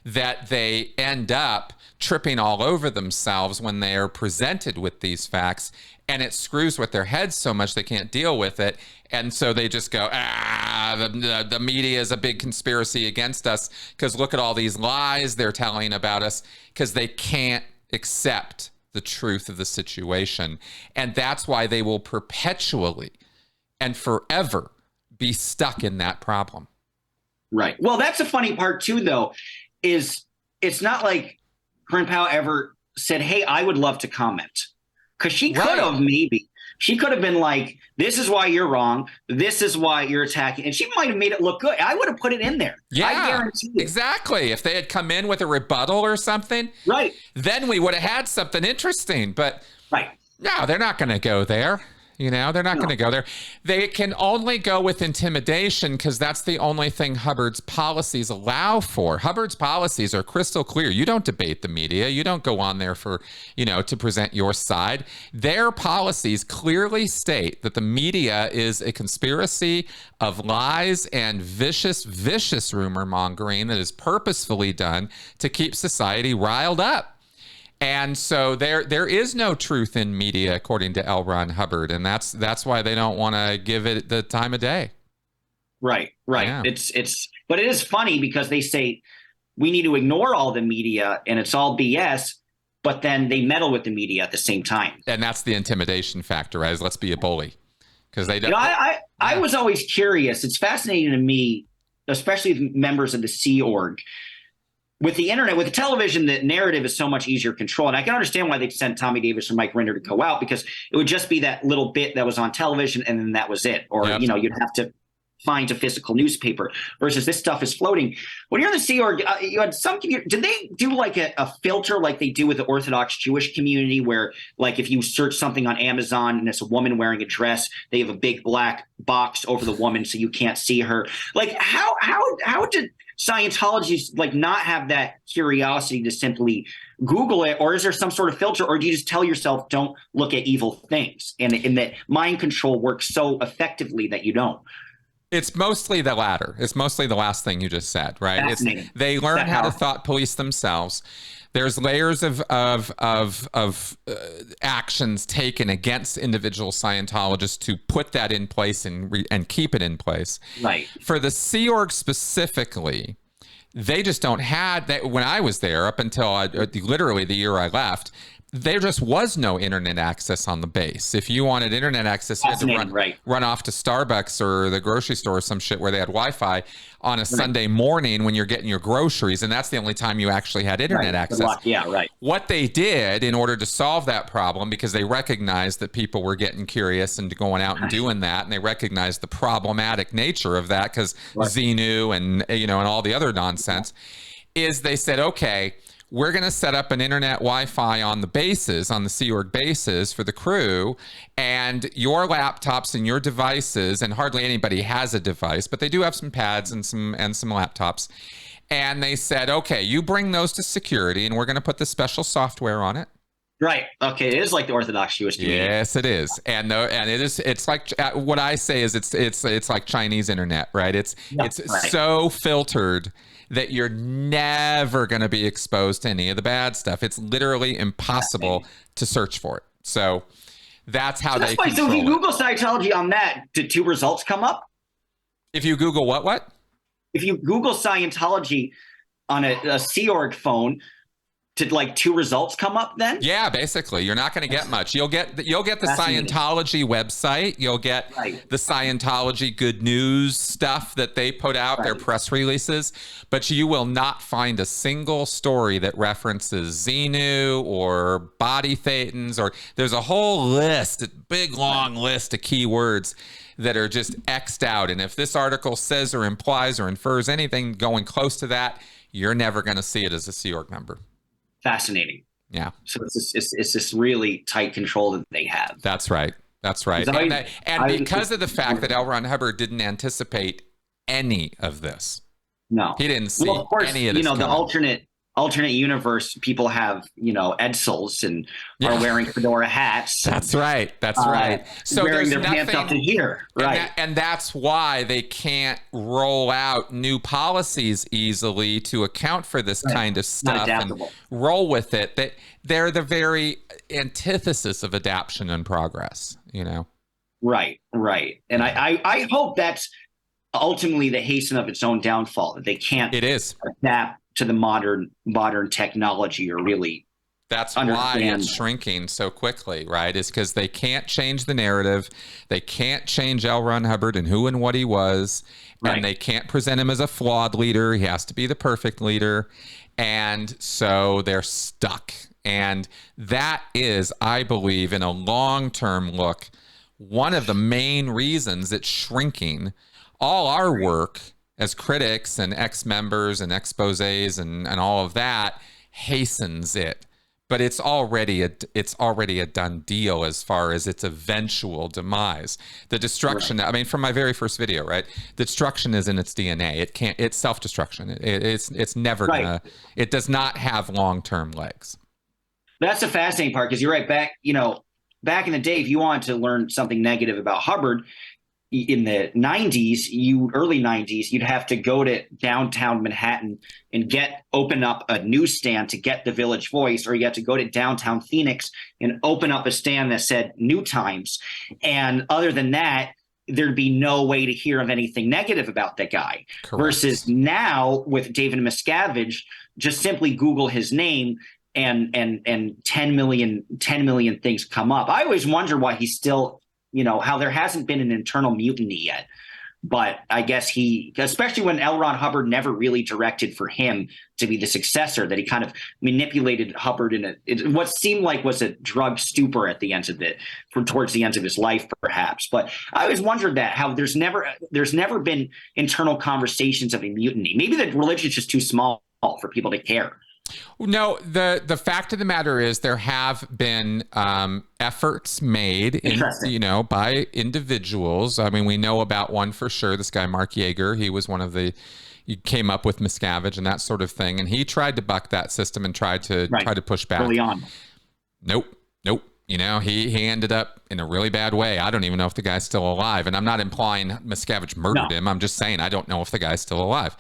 that they end up tripping all over themselves when they are presented with these facts, and it screws with their heads so much they can't deal with it. And so they just go, the media is a big conspiracy against us because look at all these lies they're telling about us, because they can't accept the truth of the situation. And that's why they will perpetually and forever be stuck in that problem. Right. Well, that's the funny part too, though, is it's not like Corinne Powell ever said, hey, I would love to comment. Because she could have maybe. She could have been like, this is why you're wrong. This is why you're attacking. And she might have made it look good. I would have put it in there. Yeah, I guarantee you. Exactly. If they had come in with a rebuttal or something, then we would have had something interesting. But no, they're not going to go there. They're not going to go there. They can only go with intimidation because that's the only thing Hubbard's policies allow for. Hubbard's policies are crystal clear. You don't debate the media. You don't go on there for, to present your side. Their policies clearly state that the media is a conspiracy of lies and vicious, vicious rumor mongering that is purposefully done to keep society riled up. And so there is no truth in media, according to L. Ron Hubbard, and that's why they don't want to give it the time of day. Right. Yeah. But it is funny because they say we need to ignore all the media and it's all BS, but then they meddle with the media at the same time. And that's the intimidation factor, as let's be a bully, because they don't. I was always curious. It's fascinating to me, especially members of the Sea Org. With the internet, with the television, the narrative is so much easier to control. And I can understand why they sent Tommy Davis or Mike Rinder to go out, because it would just be that little bit that was on television and then that was it. Or, you'd have to find a physical newspaper versus this stuff is floating. When you're in the Sea Org, you had did they do like a filter like they do with the Orthodox Jewish community where like if you search something on Amazon and it's a woman wearing a dress, they have a big black box over the woman so you can't see her? Like how did Scientology like not have that curiosity to simply Google it, or is there some sort of filter, or do you just tell yourself don't look at evil things, and that mind control works so effectively that you don't? It's mostly the latter. It's mostly the last thing you just said, right? They learn how to thought police themselves. There's layers of actions taken against individual Scientologists to put that in place and keep it in place. Right. For the Sea Org specifically, they just don't have that. When I was there, up until literally the year I left, there just was no internet access on the base. If you wanted internet access, you had to run off to Starbucks or the grocery store or some shit where they had Wi-Fi on a Sunday morning when you're getting your groceries, and that's the only time you actually had internet access. Yeah, right. What they did in order to solve that problem, because they recognized that people were getting curious and going out and doing that, and they recognized the problematic nature of that because Xenu and and all the other nonsense, is they said, okay, we're going to set up an internet Wi-Fi on the bases, on the Sea Org bases for the crew, and your laptops and your devices, and hardly anybody has a device, but they do have some pads and some laptops. And they said, okay, you bring those to security, and we're going to put the special software on it. Right. Okay. It is like the Orthodox Jewish community. Yes, it is. And it's like what I say is it's like Chinese internet, right? It's so filtered that you're never going to be exposed to any of the bad stuff. It's literally impossible to search for it. So that's how they control it. So if you Google Scientology on that, did 2 results come up? If you Google what? If you Google Scientology on a Sea Org phone, did like 2 results come up then? Yeah, basically. You're not going to get much. You'll get the Scientology website. You'll get the Scientology good news stuff that they put out, their press releases. But you will not find a single story that references Xenu or body thetans, or there's a whole list, a big long list of keywords that are just X'd out. And if this article says or implies or infers anything going close to that, you're never going to see it as a Sea Org member. Fascinating. Yeah. So it's this really tight control that they have. That's right. And because of the fact that L. Ron Hubbard didn't anticipate any of this. No. He didn't see any of this. The alternate universe, people have, Edsels and are wearing fedora hats. That's right. So wearing their pants up to here. Right. And that's why they can't roll out new policies easily to account for this kind of stuff and roll with it. That they're the very antithesis of adaptation and progress, Right. And I hope that's ultimately the hasten of its own downfall, that they can't adapt to the modern technology, or really that's why it's shrinking so quickly, right? Is because they can't change the narrative. They can't change L. Ron Hubbard and who and what he was. And they can't present him as a flawed leader. He has to be the perfect leader. And so they're stuck. And that is, I believe, in a long-term look, one of the main reasons it's shrinking. All our work as critics and ex-members and exposés and all of that hastens it. But it's already a done deal as far as its eventual demise. The destruction, I mean, from my very first video, right? The destruction is in its DNA. It's self-destruction. It's never gonna, it does not have long-term legs. That's the fascinating part, because you're right. Back in the day, if you wanted to learn something negative about Hubbard, in the early 90s, you'd have to go to downtown Manhattan and open up a newsstand to get the Village Voice, or you have to go to downtown Phoenix and open up a stand that said New Times. And other than that, there'd be no way to hear of anything negative about that guy. Correct. Versus now with David Miscavige, just simply Google his name and 10 million things come up. I always wonder why he's still, how there hasn't been an internal mutiny yet. But I guess especially when L. Ron Hubbard never really directed for him to be the successor, that he kind of manipulated Hubbard in what seemed like was a drug stupor at the end of it, towards the end of his life, perhaps. But I always wondered how there's never been internal conversations of a mutiny. Maybe the religion's just too small for people to care. No, the fact of the matter is there have been efforts made by individuals. I mean, we know about one for sure, this guy Mark Yeager. He was one of he came up with Miscavige and that sort of thing, and he tried to buck that system and tried to push back. Early on. Nope. You know, he ended up in a really bad way. I don't even know if the guy's still alive. And I'm not implying Miscavige murdered him. I'm just saying I don't know if the guy's still alive.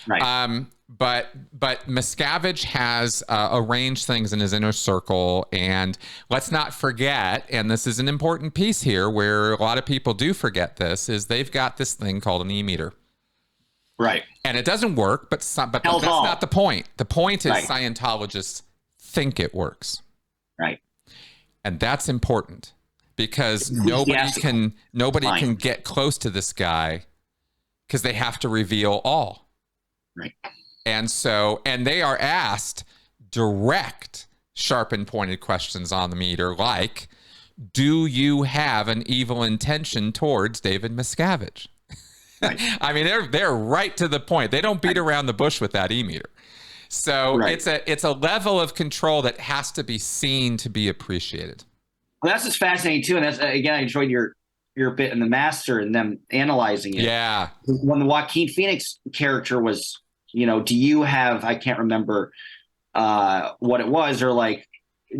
Right. But Miscavige has arranged things in his inner circle. And let's not forget, and this is an important piece here where a lot of people do forget this, is they've got this thing called an e-meter. Right. And it doesn't work, but that's not the point. The point is Scientologists think it works. Right. And that's important because nobody can get close to this guy because they have to reveal all. Right. And they are asked direct, sharp and pointed questions on the meter, like, do you have an evil intention towards David Miscavige? Right. I mean, they're right to the point. They don't beat around the bush with that e-meter. So it's a level of control that has to be seen to be appreciated. Well, that's just fascinating too. And that's, again, I enjoyed your bit in The Master and them analyzing it. Yeah. When the Joaquin Phoenix character was, do you have, I can't remember what it was, or like,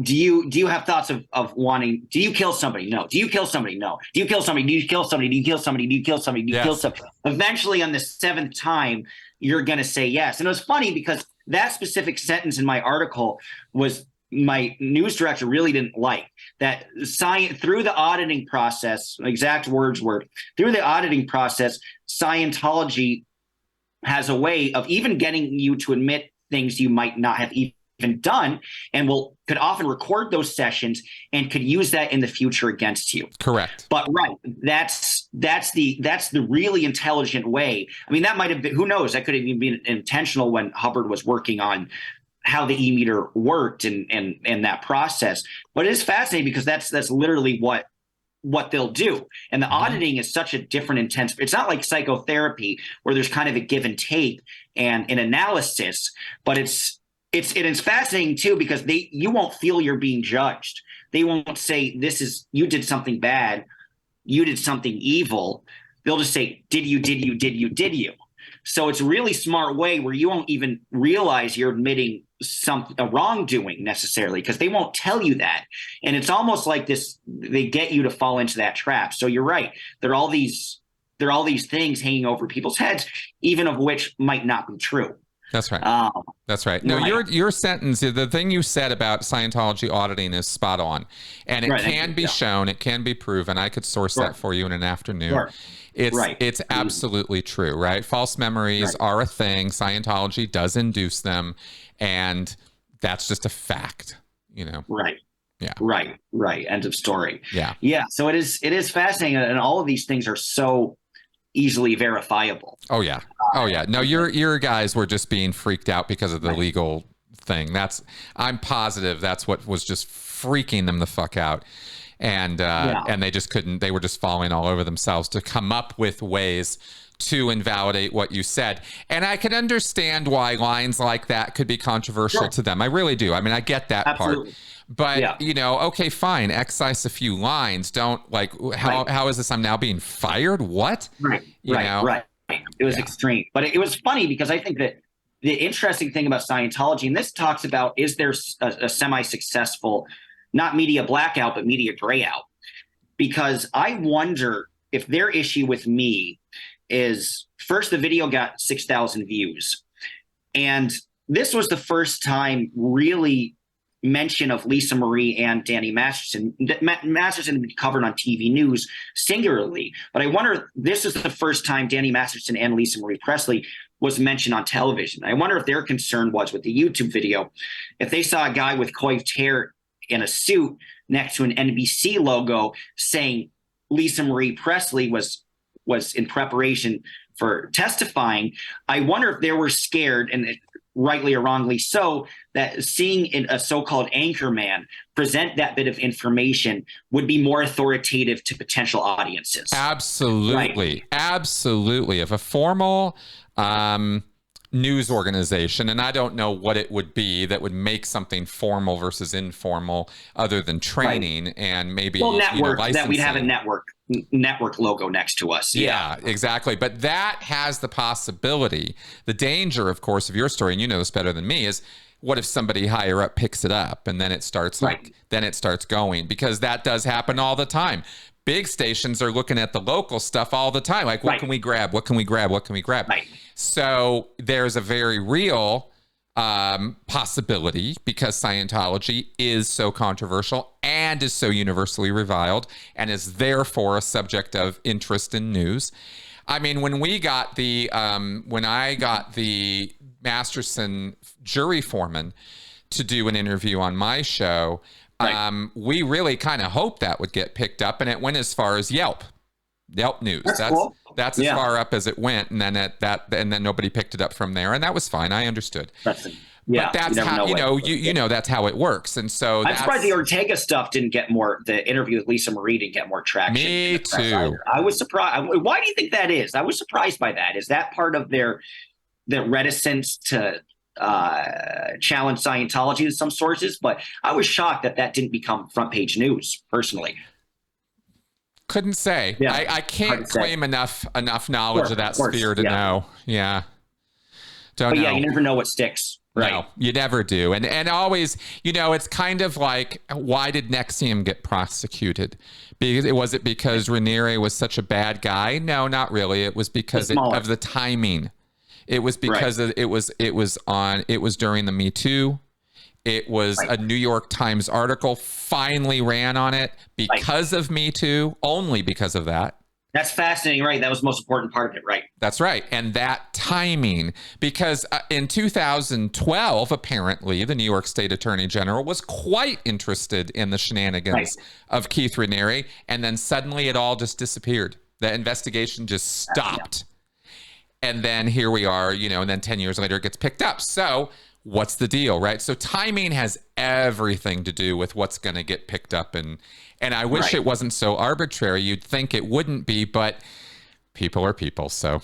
do you have thoughts of wanting, do you kill somebody? No. Do you kill somebody? No. Do you kill somebody? Do you kill somebody? Do you kill somebody? Do you kill somebody? Do you kill somebody? Eventually on the 7th time, you're going to say yes. And it was funny because that specific sentence in my article was my news director really didn't like. That through the auditing process, exact words were, through the auditing process, Scientology has a way of even getting you to admit things you might not have even done, and could often record those sessions and could use that in the future against you. Correct. But that's the really intelligent way. I mean, that might have been, who knows, that could have even been intentional when Hubbard was working on how the e-meter worked and that process. But it is fascinating because that's literally what they'll do. And the auditing is such a different intense. It's not like psychotherapy where there's kind of a give and take and an analysis, but it is fascinating too because you won't feel you're being judged. They won't say you did something bad, you did something evil. They'll just say, did you? So it's a really smart way where you won't even realize you're admitting a wrongdoing necessarily because they won't tell you that. And it's almost like this, they get you to fall into that trap. So you're right. There are all these things hanging over people's heads, even of which might not be true. That's right. That's right. No, your sentence, the thing you said about Scientology auditing is spot on. And it can be shown, it can be proven. I could source that for you in an afternoon. Sure. It's absolutely true, right? False memories are a thing. Scientology does induce them, and that's just a fact, Right. Yeah. Right. End of story. Yeah. Yeah. So it is fascinating, and all of these things are so easily verifiable. Oh yeah. No, your guys were just being freaked out because of the legal thing. I'm positive that's what was just freaking them the fuck out. And they just couldn't, they were just falling all over themselves to come up with ways to invalidate what you said. And I can understand why lines like that could be controversial to them. I really do. I mean, I get that part. But, okay, fine. Excise a few lines. Don't how is this? I'm now being fired? What? Right. It was extreme. But it was funny because I think that the interesting thing about Scientology, and this talks about, is there a semi-successful, not media blackout, but media grayout? Because I wonder if their issue with me is, first, the video got 6,000 views. And this was the first time really mention of Lisa Marie and Danny Masterson. Masterson had been covered on TV news singularly, but I wonder, this is the first time Danny Masterson and Lisa Marie Presley was mentioned on television. I wonder if their concern was with the YouTube video. If they saw a guy with coiffed hair in a suit next to an NBC logo saying Lisa Marie Presley was in preparation for testifying, I wonder if they were scared, and rightly or wrongly so, that seeing a so-called anchor man present that bit of information would be more authoritative to potential audiences. Absolutely. Absolutely. If a formal news organization, and I don't know what it would be that would make something formal versus informal other than training and maybe network, that we'd have a network logo next to us. Yeah, exactly. But that has the possibility. The danger, of course, of your story, and you know this better than me, is what if somebody higher up picks it up and then it starts then it starts going, because that does happen all the time. Big stations are looking at the local stuff all the time. Like, what can we grab? What can we grab? What can we grab? Right. So there's a very real possibility, because Scientology is so controversial and is so universally reviled and is therefore a subject of interest in news. I mean, when I got the Masterson jury foreman to do an interview on my show, we really kind of hoped that would get picked up, and it went as far as Yelp News. That's cool. That's as far up as it went, and then and then nobody picked it up from there, and that was fine. I understood. But that's how that's how it works, and so I'm surprised the Ortega stuff didn't get more. The interview with Lisa Marie didn't get more traction. Me too. I was surprised. Why do you think that is? I was surprised by that. Is that part of their reticence to challenge Scientology in some sources? But I was shocked that didn't become front page news. Personally. Couldn't say. Yeah, I can't claim enough knowledge of that sphere to know. Yeah. Don't know. Yeah, you never know what sticks. Right. No, you never do. And always, it's kind of like, why did NXIVM get prosecuted? Was it because Raniere was such a bad guy? No, not really. It was because of the timing. It was because it was during the Me Too. It was a New York Times article finally ran on it because of Me Too, only because of that. That's fascinating, right? That was the most important part of it, right? That's right. And that timing, because in 2012, apparently, the New York State Attorney General was quite interested in the shenanigans of Keith Raniere, and then suddenly it all just disappeared. The investigation just stopped. And then here we are, and then 10 years later it gets picked up. So what's the deal, right? So timing has everything to do with what's going to get picked up. And I wish it wasn't so arbitrary. You'd think it wouldn't be, but people are people. So is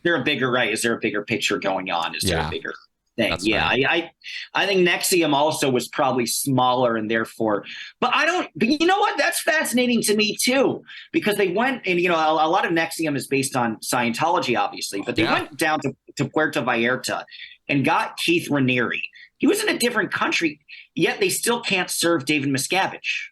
there a bigger picture going on? Is there a bigger thing? That's right. I think NXIVM also was probably smaller, and therefore, but you know what? That's fascinating to me too, because they went, and a lot of NXIVM is based on Scientology, obviously, but they went down to Puerto Vallarta and got Keith Raniere. He was in a different country, yet they still can't serve David Miscavige.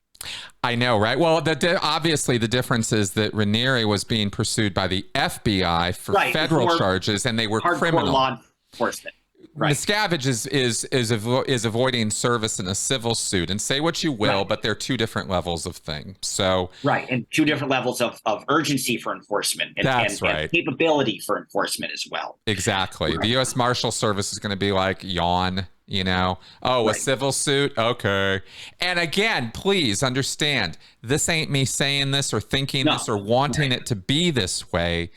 I know, right? Well, obviously the difference is that Raniere was being pursued by the FBI for federal charges, and they were criminal law enforcement. Miscavige is avoiding service in a civil suit, and say what you will, but they're two different levels of thing. So and two different levels of urgency for enforcement and capability for enforcement as well. Exactly. The U.S. Marshal Service is going to be like, yawn. A civil suit. Okay. And again, please understand, this ain't me saying this or thinking this or wanting it to be this way.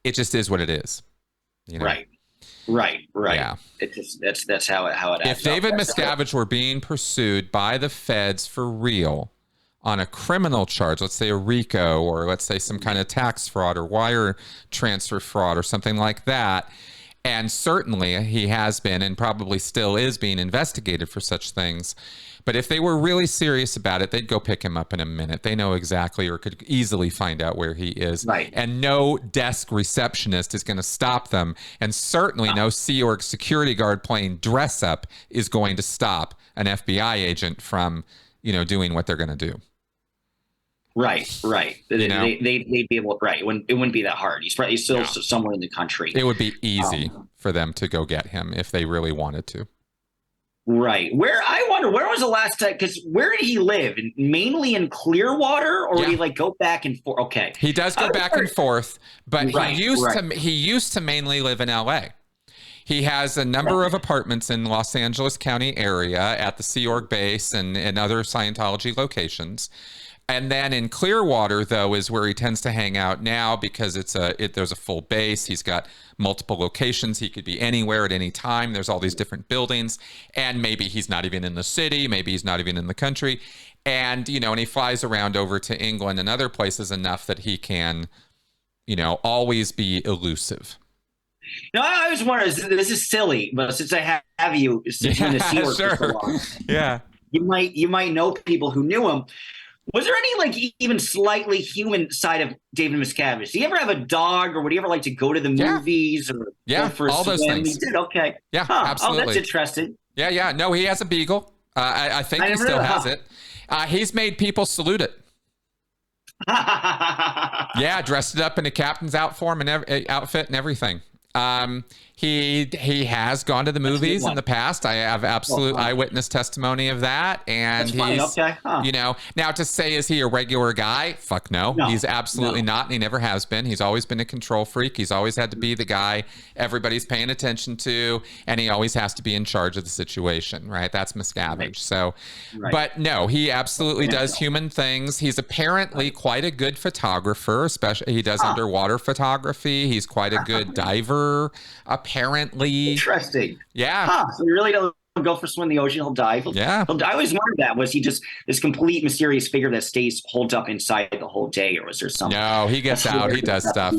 It just is what it is. Right. Yeah. It just that's how it adds If David Miscavige were being pursued by the feds for real on a criminal charge, let's say a RICO, or let's say some kind of tax fraud or wire transfer fraud or something like that, and certainly he has been and probably still is being investigated for such things. But if they were really serious about it, they'd go pick him up in a minute. They know exactly, or could easily find out where he is. And no desk receptionist is going to stop them. And certainly no Sea Org security guard playing dress up is going to stop an FBI agent from, doing what they're going to do. Right. They'd be able. It wouldn't be that hard. He's still somewhere in the country. It would be easy for them to go get him if they really wanted to. Right. I wonder, where was the last time? Because where did he live? Mainly in Clearwater, or did he go back and forth? Okay. He does go back and forth, but he used to mainly live in LA. He has a number of apartments in Los Angeles County area at the Sea Org base and other Scientology locations. And then in Clearwater, though, is where he tends to hang out now, because there's a full base. He's got multiple locations. He could be anywhere at any time. There's all these different buildings, and maybe he's not even in the city. Maybe he's not even in the country. And, and he flies around over to England and other places enough that he can, always be elusive. No, I was wondering, this is silly, but since I have you in the Sea Org for so long, you might know people who knew him. Was there any even slightly human side of David Miscavige? Did he ever have a dog, or would he ever like to go to the movies or go for a all swim? Those things? He did. Okay. Yeah, absolutely. Oh, that's interesting. Yeah, yeah. No, he has a beagle. I think he still has it. He's made people salute it. Yeah, dressed it up in a captain's outfit and everything. He has gone to the movies in the past. I have absolute eyewitness testimony of that. And he's, you know, now to say, is he a regular guy? Fuck no. He's absolutely not. And he never has been. He's always been a control freak. He's always had to be the guy everybody's paying attention to. And he always has to be in charge of the situation, right? That's Miscavige. Right. So, but no, he absolutely does human things. He's apparently quite a good photographer, especially he does underwater photography. He's quite a good diver, apparently. Interesting. Yeah. So you really don't go for swim in the ocean. He'll dive. Yeah. I always wondered that. Was he just this complete mysterious figure that holds up inside the whole day, or was there something? No, he gets out. He does stuff.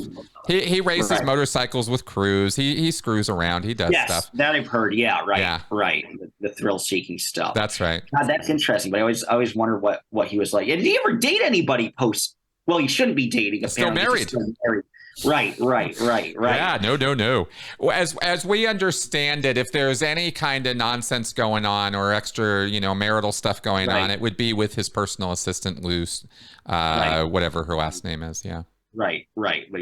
He races motorcycles with crews. He screws around. He does stuff. That I've heard. Yeah, right. Yeah. Right. The thrill-seeking stuff. That's right. God, that's interesting. But I always wondered what he was like. And did he ever date anybody post? Well, he shouldn't be dating. He's still married. Right. Yeah, no. As we understand it, if there's any kind of nonsense going on or extra, marital stuff going on, it would be with his personal assistant, Luce, whatever her last name is. Yeah. Right. But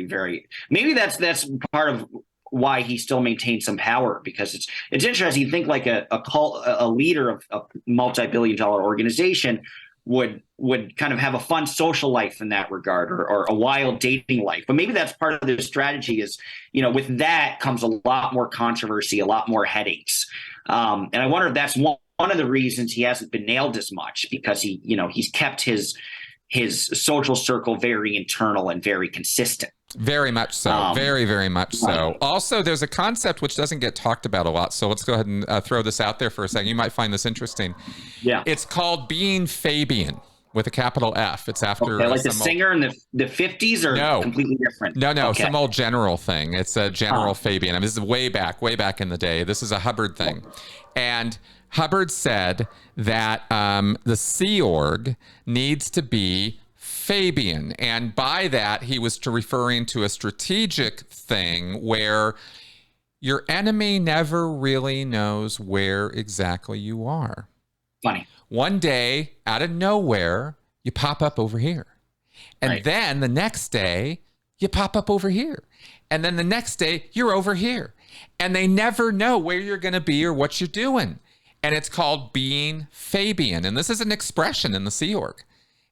maybe that's part of why he still maintains some power, because it's interesting. You think like a leader of a multi-billion-dollar organization would kind of have a fun social life in that regard, or a wild dating life. But maybe that's part of their strategy is, with that comes a lot more controversy, a lot more headaches. And I wonder if that's one of the reasons he hasn't been nailed as much, because he's kept his social circle very internal and very consistent. Very much so. Very, very much so. Also, there's a concept which doesn't get talked about a lot. So let's go ahead and throw this out there for a second. You might find this interesting. Yeah. It's called being Fabian with a capital F. It's after like the singer in the 50s, or completely different? No, some old general thing. It's a General Fabian. I mean, this is way back in the day. This is a Hubbard thing. And Hubbard said that the Sea Org needs to be Fabian, and by that he was referring to a strategic thing where your enemy never really knows where exactly you are. Funny. One day, out of nowhere, you pop up over here, and then the next day you pop up over here, and then the next day you're over here, and they never know where you're going to be or what you're doing. And it's called being Fabian, and this is an expression in the Sea Org.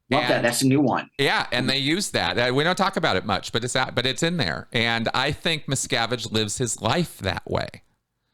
Love that. That's a new one. Yeah, and they use that. We don't talk about it much, but it's in there. And I think Miscavige lives his life that way.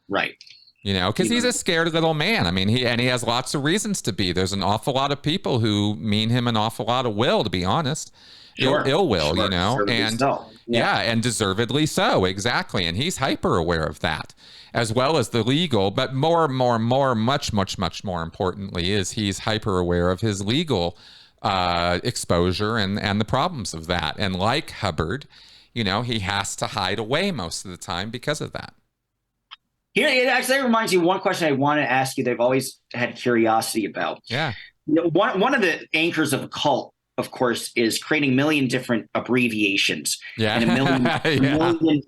Right. Because he's a scared little man. I mean, he has lots of reasons to be. There's an awful lot of people who mean him an awful lot of will, to be honest. Sure. Ill will, Deservedly and so. Yeah, and deservedly so, exactly. And he's hyper aware of that, as well as the legal. But much more importantly, is he's hyper aware of his legal exposure and the problems of that. And like Hubbard, he has to hide away most of the time because of that. Here, it actually reminds me of one question I want to ask you that I've always had curiosity about. Yeah. One of the anchors of a cult, of course, is creating a million different abbreviations and a million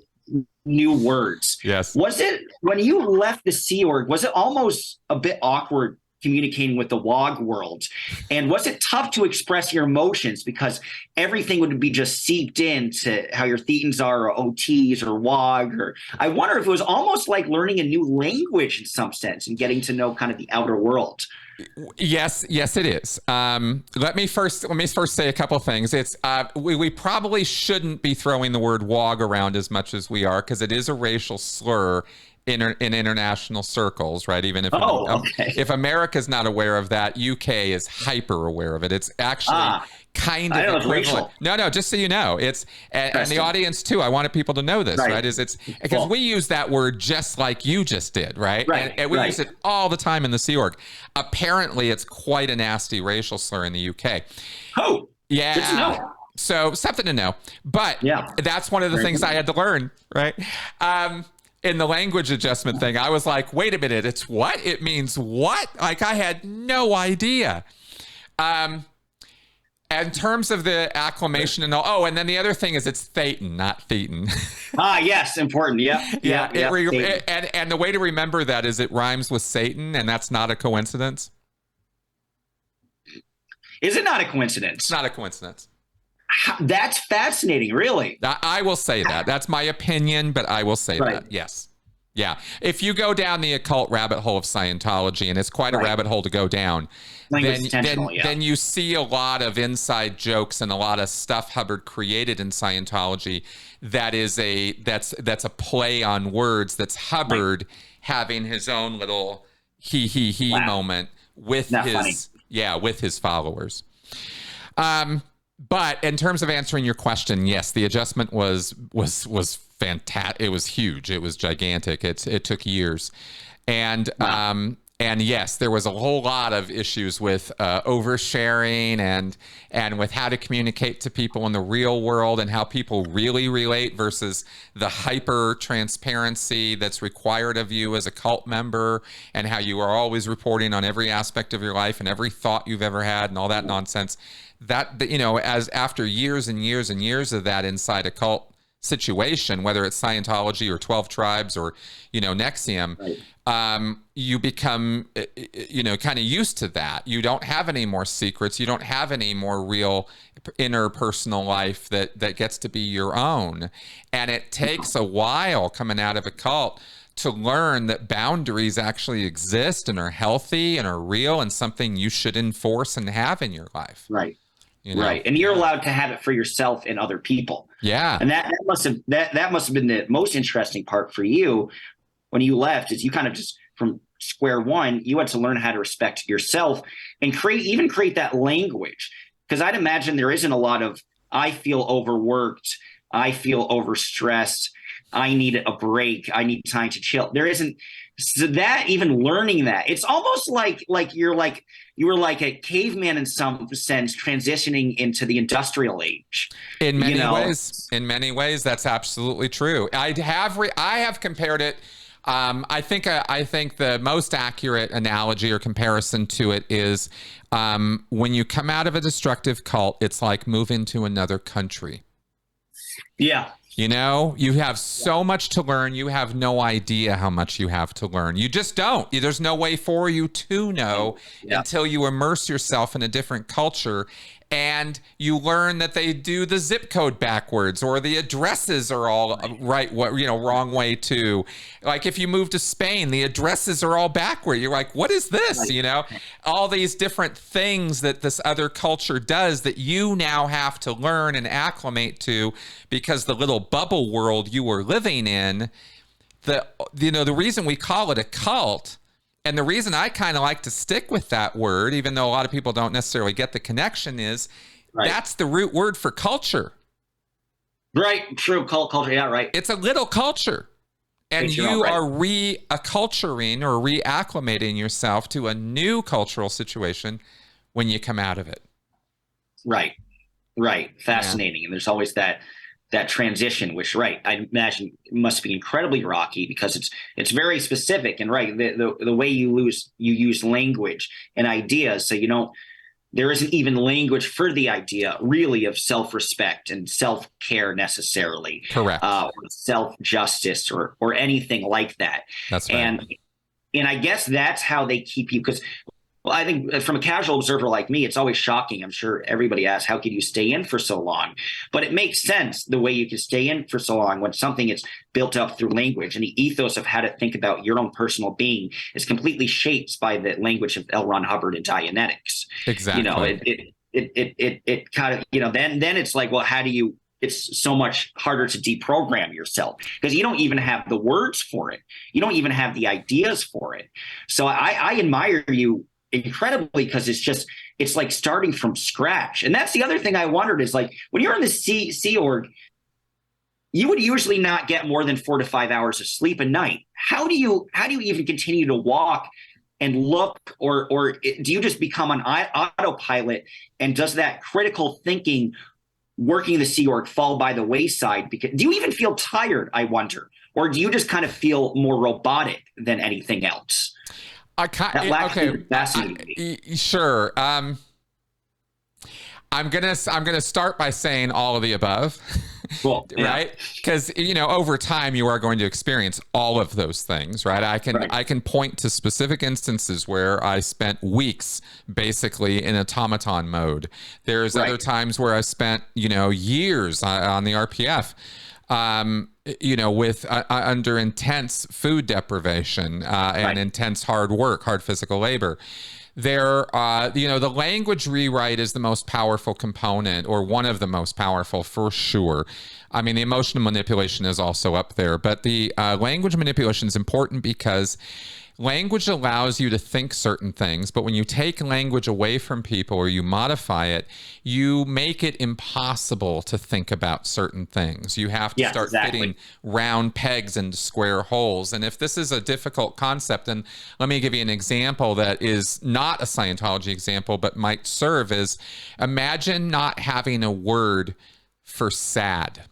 new words. Yes. Was it, when you left the Sea Org, was it almost a bit awkward communicating with the WOG world? And was it tough to express your emotions, because everything would be just seeped into how your thetans are, or OTs, or WOG? Or I wonder if it was almost like learning a new language in some sense and getting to know kind of the outer world. Yes, it is. Let me first say a couple of things. It's we probably shouldn't be throwing the word WOG around as much as we are, because it is a racial slur in international circles, right? Even if if America's not aware of that, UK is hyper aware of it. It's actually kind of equivalent. No, just so you know, it's and the audience too. I wanted people to know this, right? It's because we use that word just like you just did, right? And we use it all the time in the Sea Org. Apparently, it's quite a nasty racial slur in the UK. Oh, yeah. Good to know. So something to know, but that's one of the things I had to learn, right? In the language adjustment thing, I was like, wait a minute, it's what? It means what? Like, I had no idea. in terms of the acclamation and all, oh, and then the other thing is it's Thetan, not Thetan. Yes, important. Yep. Yeah, Yep. and the way to remember that is it rhymes with Satan, and that's not a coincidence. Is it not a It's coincidence? not a coincidence. That's fascinating, really. I will say that. That's my opinion, but I will say Right. that. Yes. Yeah. If you go down the occult rabbit hole of Scientology, and it's quite a rabbit hole to go down, then you see a lot of inside jokes and a lot of stuff Hubbard created in Scientology that's a play on words. That's Hubbard having his own little he moment with with his followers. But in terms of answering your question, yes, the adjustment was fantastic. It was huge. It was gigantic. It took years, and yes, there was a whole lot of issues with oversharing and with how to communicate to people in the real world and how people really relate versus the hyper transparency that's required of you as a cult member, and how you are always reporting on every aspect of your life and every thought you've ever had and all that nonsense. That, as after years and years and years of that inside a cult situation, whether it's Scientology or 12 Tribes or, NXIVM, you become, kind of used to that. You don't have any more secrets. You don't have any more real inner personal life that gets to be your own. And it takes a while coming out of a cult to learn that boundaries actually exist and are healthy and are real and something you should enforce and have in your life. Right. Right. And you're allowed to have it for yourself and other people. Yeah. And that must have been the most interesting part for you when you left, is you kind of just from square one, you had to learn how to respect yourself and create that language. Because I'd imagine there isn't a lot of, I feel overworked, I feel overstressed, I need a break, I need time to chill. There isn't. So that, even learning that, it's almost like you were like a caveman in some sense, transitioning into the industrial age. In many ways, that's absolutely true. I have compared it. I think the most accurate analogy or comparison to it is when you come out of a destructive cult, it's like moving to another country. Yeah. You have so much to learn. You have no idea how much you have to learn. You just don't. There's no way for you to know until you immerse yourself in a different culture and you learn that they do the zip code backwards, or the addresses are all wrong way too. Like if you move to Spain, the addresses are all backward. You're like, what is this? All these different things that this other culture does that you now have to learn and acclimate to, because the little bubble world you were living in, the reason we call it a cult, and the reason I kind of like to stick with that word, even though a lot of people don't necessarily get the connection, is that's the root word for culture. Right. True. Culture. Yeah. Right. It's a little culture. And you are reacculturing or reacclimating yourself to a new cultural situation when you come out of it. Right. Right. Fascinating. Yeah. And there's always that transition, which, I imagine must be incredibly rocky, because it's very specific, and the way you use language and ideas, so there isn't even language for the idea really of self-respect and self-care necessarily. Correct. Or self-justice or anything like that. That's right. And I guess that's how they keep you, because I think from a casual observer like me, it's always shocking. I'm sure everybody asks, how could you stay in for so long? But it makes sense the way you can stay in for so long when something is built up through language, and the ethos of how to think about your own personal being is completely shaped by the language of L. Ron Hubbard and Dianetics. Exactly. It kind of, then it's like, well, how do you, it's so much harder to deprogram yourself because you don't even have the words for it. You don't even have the ideas for it. So I admire you incredibly, because it's like starting from scratch. And that's the other thing I wondered, is like, when you're in the Sea Org, you would usually not get more than 4 to 5 hours of sleep a night. How do you even continue to walk and look, or do you just become an autopilot, and does that critical thinking working the Sea Org fall by the wayside? Because do you even feel tired, I wonder, or do you just kind of feel more robotic than anything else? Sure. I'm gonna start by saying all of the above. Cool. Right? Because over time you are going to experience all of those things, right? I can point to specific instances where I spent weeks basically in automaton mode. There's other times where I spent years on the RPF. With under intense food deprivation and intense hard work, hard physical labor. The language rewrite is the most powerful component, or one of the most powerful for sure. I mean, the emotional manipulation is also up there, but the language manipulation is important because language allows you to think certain things, but when you take language away from people or you modify it, you make it impossible to think about certain things. You have to start fitting round pegs into square holes. And if this is a difficult concept, and let me give you an example that is not a Scientology example, but might serve as, imagine not having a word for sad.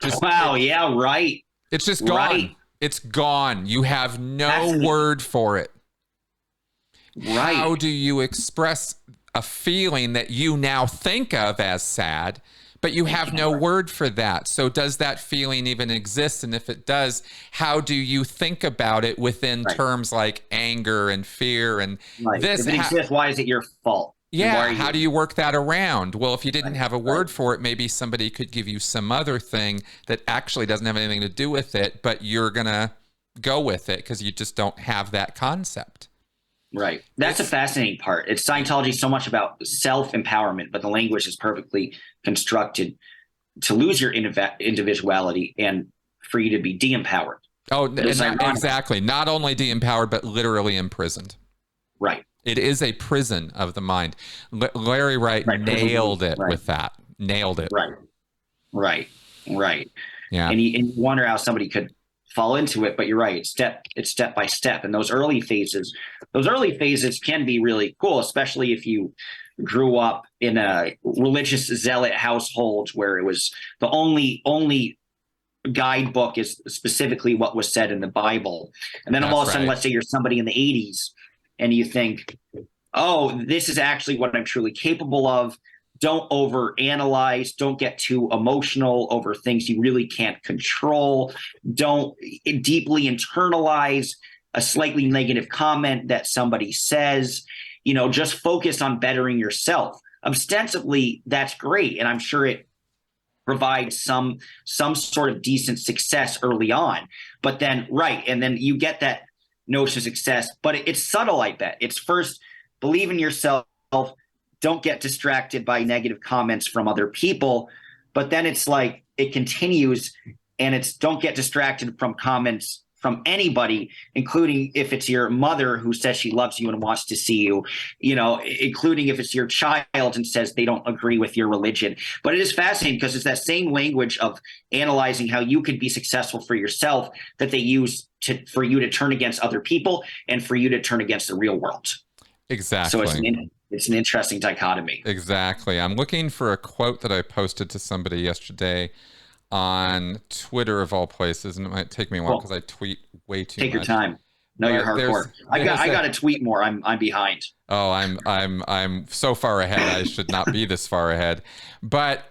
It's just gone. It's gone. You have no word for it. Right. How do you express a feeling that you now think of as sad, but you have no word for that? So does that feeling even exist? And if it does, how do you think about it within terms like anger and fear and this? If it exists, why is it your fault? Yeah, how do you work that around? Well, if you didn't have a word for it, maybe somebody could give you some other thing that actually doesn't have anything to do with it, but you're going to go with it because you just don't have that concept. Right. That's a fascinating part. It's Scientology so much about self-empowerment, but the language is perfectly constructed to lose your individuality and for you to be de-empowered. Oh, exactly. Not only de-empowered, but literally imprisoned. Right. It is a prison of the mind. Larry Wright nailed it with that. Nailed it. Right. Yeah. And you wonder how somebody could fall into it, but you're right. It's step by step. And those early phases can be really cool, especially if you grew up in a religious zealot household where it was the only guidebook is specifically what was said in the Bible. And then all of a sudden, let's say you're somebody in the 80s, and you think, oh, this is actually what I'm truly capable of. Don't overanalyze. Don't get too emotional over things you really can't control. Don't deeply internalize a slightly negative comment that somebody says. Just focus on bettering yourself. Ostensibly, that's great. And I'm sure it provides some sort of decent success early on. But then, and then you get that notion of success, but it's subtle. I bet it's first believe in yourself, don't get distracted by negative comments from other people, but then it's like it continues, and it's don't get distracted from comments from anybody, including if it's your mother who says she loves you and wants to see you, including if it's your child and says they don't agree with your religion. But it is fascinating because it's that same language of analyzing how you could be successful for yourself that they use for you to turn against other people and for you to turn against the real world. Exactly. So it's an interesting dichotomy. Exactly. I'm looking for a quote that I posted to somebody yesterday on Twitter of all places, and it might take me a while because I tweet way too much. Take your time. No, you're hardcore. I got to tweet more. I'm behind. Oh, I'm so far ahead. I should not be this far ahead. But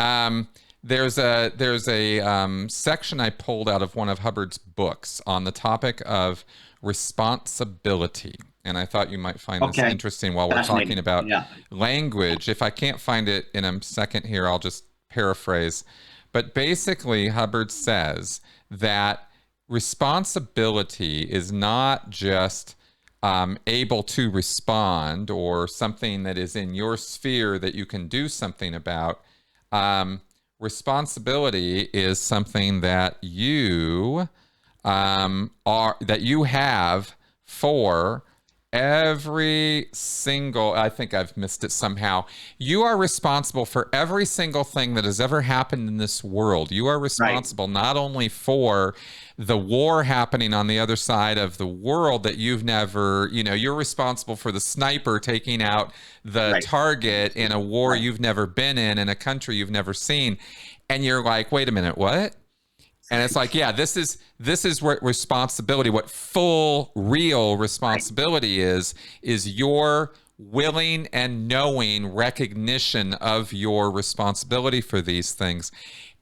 there's a section I pulled out of one of Hubbard's books on the topic of responsibility. And I thought you might find this interesting while we're talking about language. If I can't find it in a second here, I'll just paraphrase. But basically, Hubbard says that responsibility is not just able to respond or something that is in your sphere that you can do something about. Responsibility is something that you have for every single, I think I've missed it somehow. You are responsible for every single thing that has ever happened in this world. You are responsible not only for the war happening on the other side of the world that you've never, you're responsible for the sniper taking out the target in a war you've never been in a country you've never seen. And you're like, wait a minute, what? And it's like, yeah, this is what responsibility, what full, real responsibility is your willing and knowing recognition of your responsibility for these things.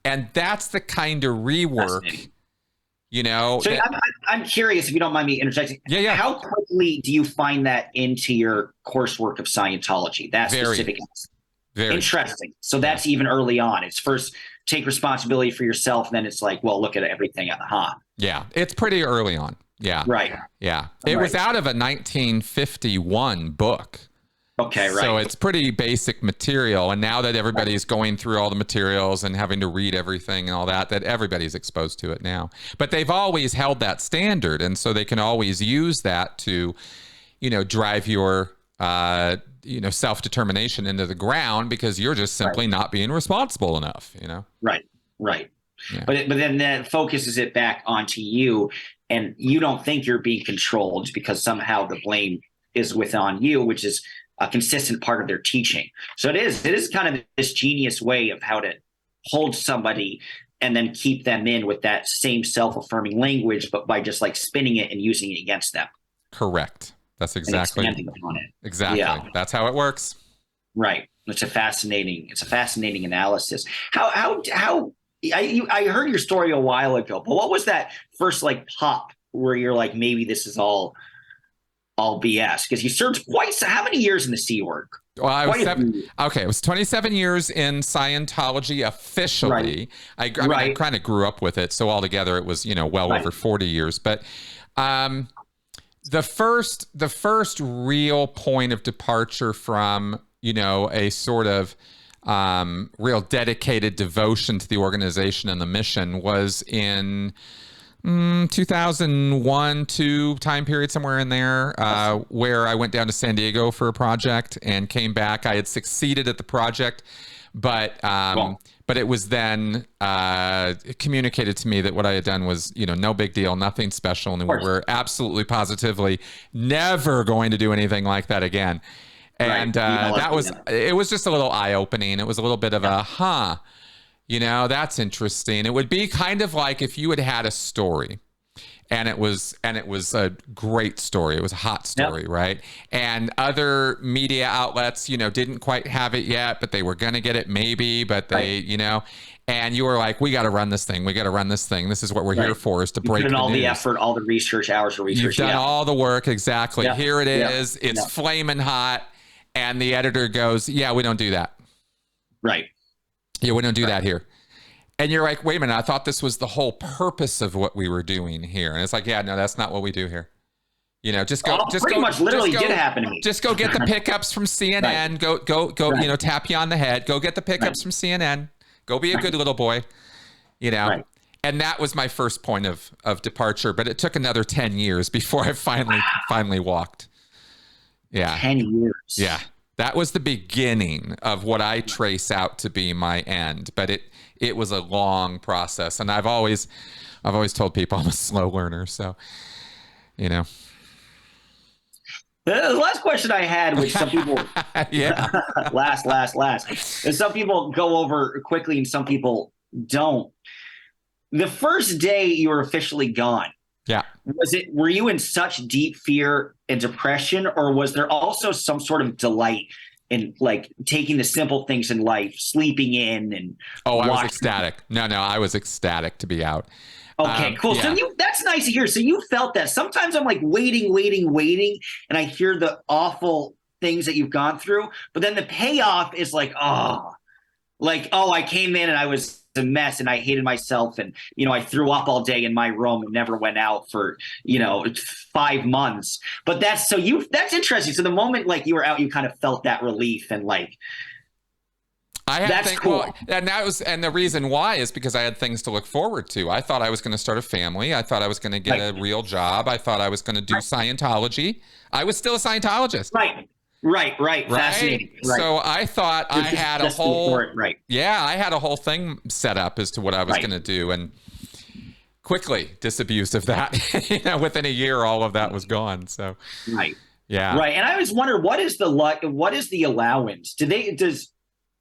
And that's the kind of rework, you know. So I'm curious, if you don't mind me interjecting. Yeah. How quickly do you find that into your coursework of Scientology? That specific. Very interesting. So that's even early on. It's first take responsibility for yourself, and then it's like, well, look at everything at the huh. Yeah, it's pretty early on. Yeah. Right. Yeah. It was out of a 1951 book. Okay, right. So it's pretty basic material. And now that everybody's going through all the materials and having to read everything and all that, that everybody's exposed to it now. But they've always held that standard. And so they can always use that to, you know, drive your, you know, self-determination into the ground because you're just simply not being responsible enough, you know? Right. Yeah. But then that focuses it back onto you, and you don't think you're being controlled because somehow the blame is on you, which is a consistent part of their teaching. So it is kind of this genius way of how to hold somebody and then keep them in with that same self-affirming language, but by just like spinning it and using it against them. Correct. That's exactly on it. Exactly. Yeah. That's how it works. Right. It's a fascinating analysis. How I heard your story a while ago, but what was that first like pop where you're like, maybe this is all BS? Because you served how many years in the Sea Org? Well, I was it was 27 years in Scientology officially. Right. I kind of grew up with it, so altogether it was, you know, well over 40 years. But the first real point of departure from, you know, a sort of real dedicated devotion to the organization and the mission was in 2001, 2 time period, somewhere in there, where I went down to San Diego for a project and came back. I had succeeded at the project, but it was then communicated to me that what I had done was, you know, no big deal, nothing special, and we were absolutely positively never going to do anything like that again. And it was just a little eye-opening. It was a little bit of a you know, that's interesting. It would be kind of like if you had a story and it was a great story. It was a hot story, right? And other media outlets, you know, didn't quite have it yet, but they were going to get it maybe, but they, you know, and you were like, we got to run this thing. We got to run this thing. This is what we're here for, is to break the news. All the effort, all the research, hours of research. You've done all the work. Exactly. Here it is. It's flaming hot. And the editor goes, yeah, we don't do that. Right. Yeah, we don't do that here. And you're like, wait a minute, I thought this was the whole purpose of what we were doing here. And it's like, yeah, no, that's not what we do here. You know, just go. Literally did happen to me. Just go get the pickups from CNN. Go. You know, tap you on the head. Go get the pickups from CNN. Go be a good little boy. You know, and that was my first point of departure. But it took another 10 years before I finally walked. Yeah, 10 years. Yeah, that was the beginning of what I trace out to be my end. But it was a long process, and I've always told people I'm a slow learner. So, you know. The last question I had, which some people last, and some people go over quickly and some people don't. The first day you were officially gone, were you in such deep fear and depression, or was there also some sort of delight in like taking the simple things in life, sleeping in and I was ecstatic. No, I was ecstatic to be out. Okay, cool. So that's nice to hear. So you felt that. Sometimes I'm like waiting, and I hear the awful things that you've gone through, but then the payoff is like, I came in and I was a mess and I hated myself, and you know, I threw up all day in my room and never went out for, you know, 5 months. But that's interesting. So the moment like you were out, you kind of felt that relief and like cool. Well, and the reason why is because I had things to look forward to. I thought I was going to start a family. I thought I was going to get a real job. I thought I was going to do Scientology. I was still a Scientologist. Right. Fascinating. Right. So I thought I had a whole I had a whole thing set up as to what I was going to do, and quickly disabused of that. You know, within a year, all of that was gone. So right. And I always wonder, what is the allowance? Does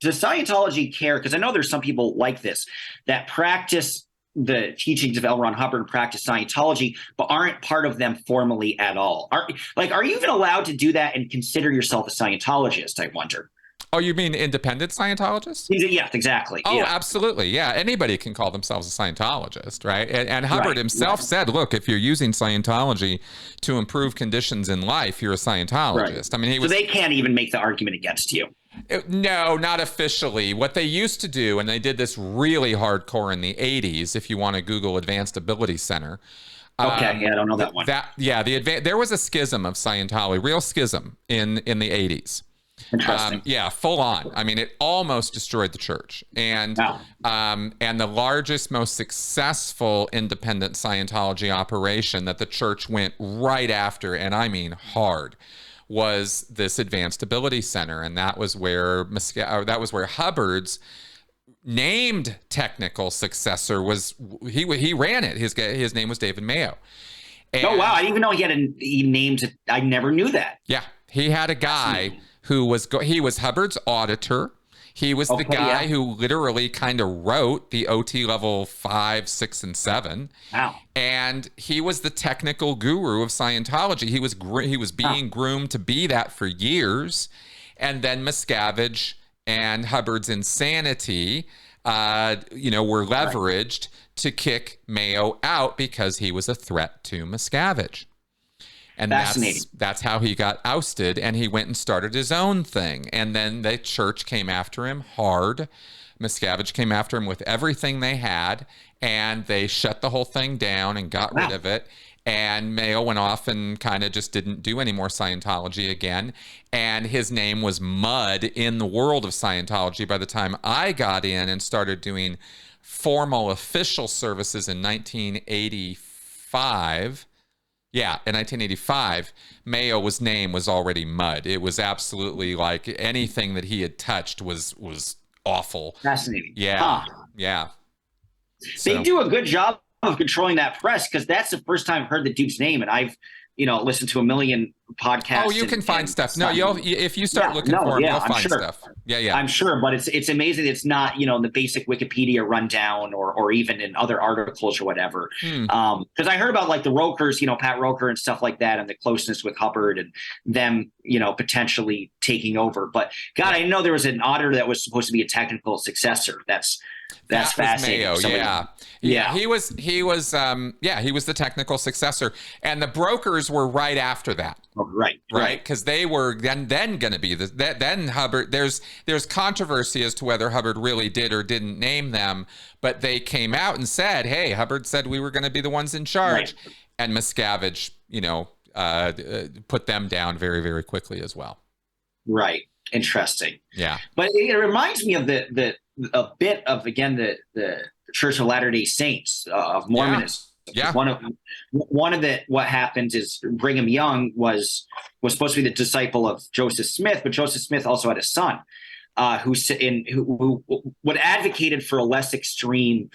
Scientology care? Because I know there's some people like this that practice the teachings of L. Ron Hubbard and practice Scientology, but aren't part of them formally at all. Are you even allowed to do that and consider yourself a Scientologist, I wonder? Oh, you mean independent Scientologists? Yes, exactly. Oh, yeah. absolutely. Yeah. Anybody can call themselves a Scientologist, right? And Hubbard himself right. said, look, if you're using Scientology to improve conditions in life, you're a Scientologist. Right. I mean, so they can't even make the argument against you. No, not officially. What they used to do, and they did this really hardcore in the 80s, if you want to Google Advanced Ability Center. Okay, yeah, I don't know that one. There was a schism of Scientology, real schism in the 80s. Interesting. Yeah, full on. I mean, it almost destroyed the church. And and the largest, most successful independent Scientology operation that the church went right after, and I mean hard, was this Advanced Ability Center, and that was where Hubbard's named technical successor was. He ran it. His name was David Mayo. And, oh wow! I didn't even know he named it. I never knew that. Yeah, he had a guy who was Hubbard's auditor. He was the guy who literally kind of wrote the OT level 5, 6, and 7. Wow. And he was the technical guru of Scientology. He was being groomed to be that for years. And then Miscavige and Hubbard's insanity, were leveraged to kick Mayo out because he was a threat to Miscavige. And that's how he got ousted, and he went and started his own thing. And then the church came after him hard. Miscavige came after him with everything they had, and they shut the whole thing down and got rid of it. And Mayo went off and kind of just didn't do any more Scientology again. And his name was mud in the world of Scientology by the time I got in and started doing formal official services in 1985. Yeah, in 1985, Mayo's name was already mud. It was absolutely like anything that he had touched was awful. Fascinating. Yeah, yeah. They do a good job of controlling that press, because that's the first time I've heard the dude's name, and I've listened to a million podcasts. Oh, you can find stuff. No, if you start looking for him, you'll find stuff. Yeah. I'm sure, but it's amazing. It's not in the basic Wikipedia rundown or even in other articles or whatever. Because I heard about like the Rokers, Pat Roker and stuff like that, and the closeness with Hubbard and them, potentially taking over. But God, I didn't know there was an auditor that was supposed to be a technical successor. That's fascinating. Mayo, yeah. He was the technical successor, and the brokers were right after that. Oh, right. Because they were then going to be then Hubbard. There's controversy as to whether Hubbard really did or didn't name them, but they came out and said, "Hey, Hubbard said we were going to be the ones in charge," and Miscavige, put them down very, very quickly as well. Right. Interesting. Yeah. But it reminds me of a bit of, again, the Church of Latter-day Saints of Mormonism. Yeah. What happens is Brigham Young was supposed to be the disciple of Joseph Smith, but Joseph Smith also had a son who advocated for a less extreme,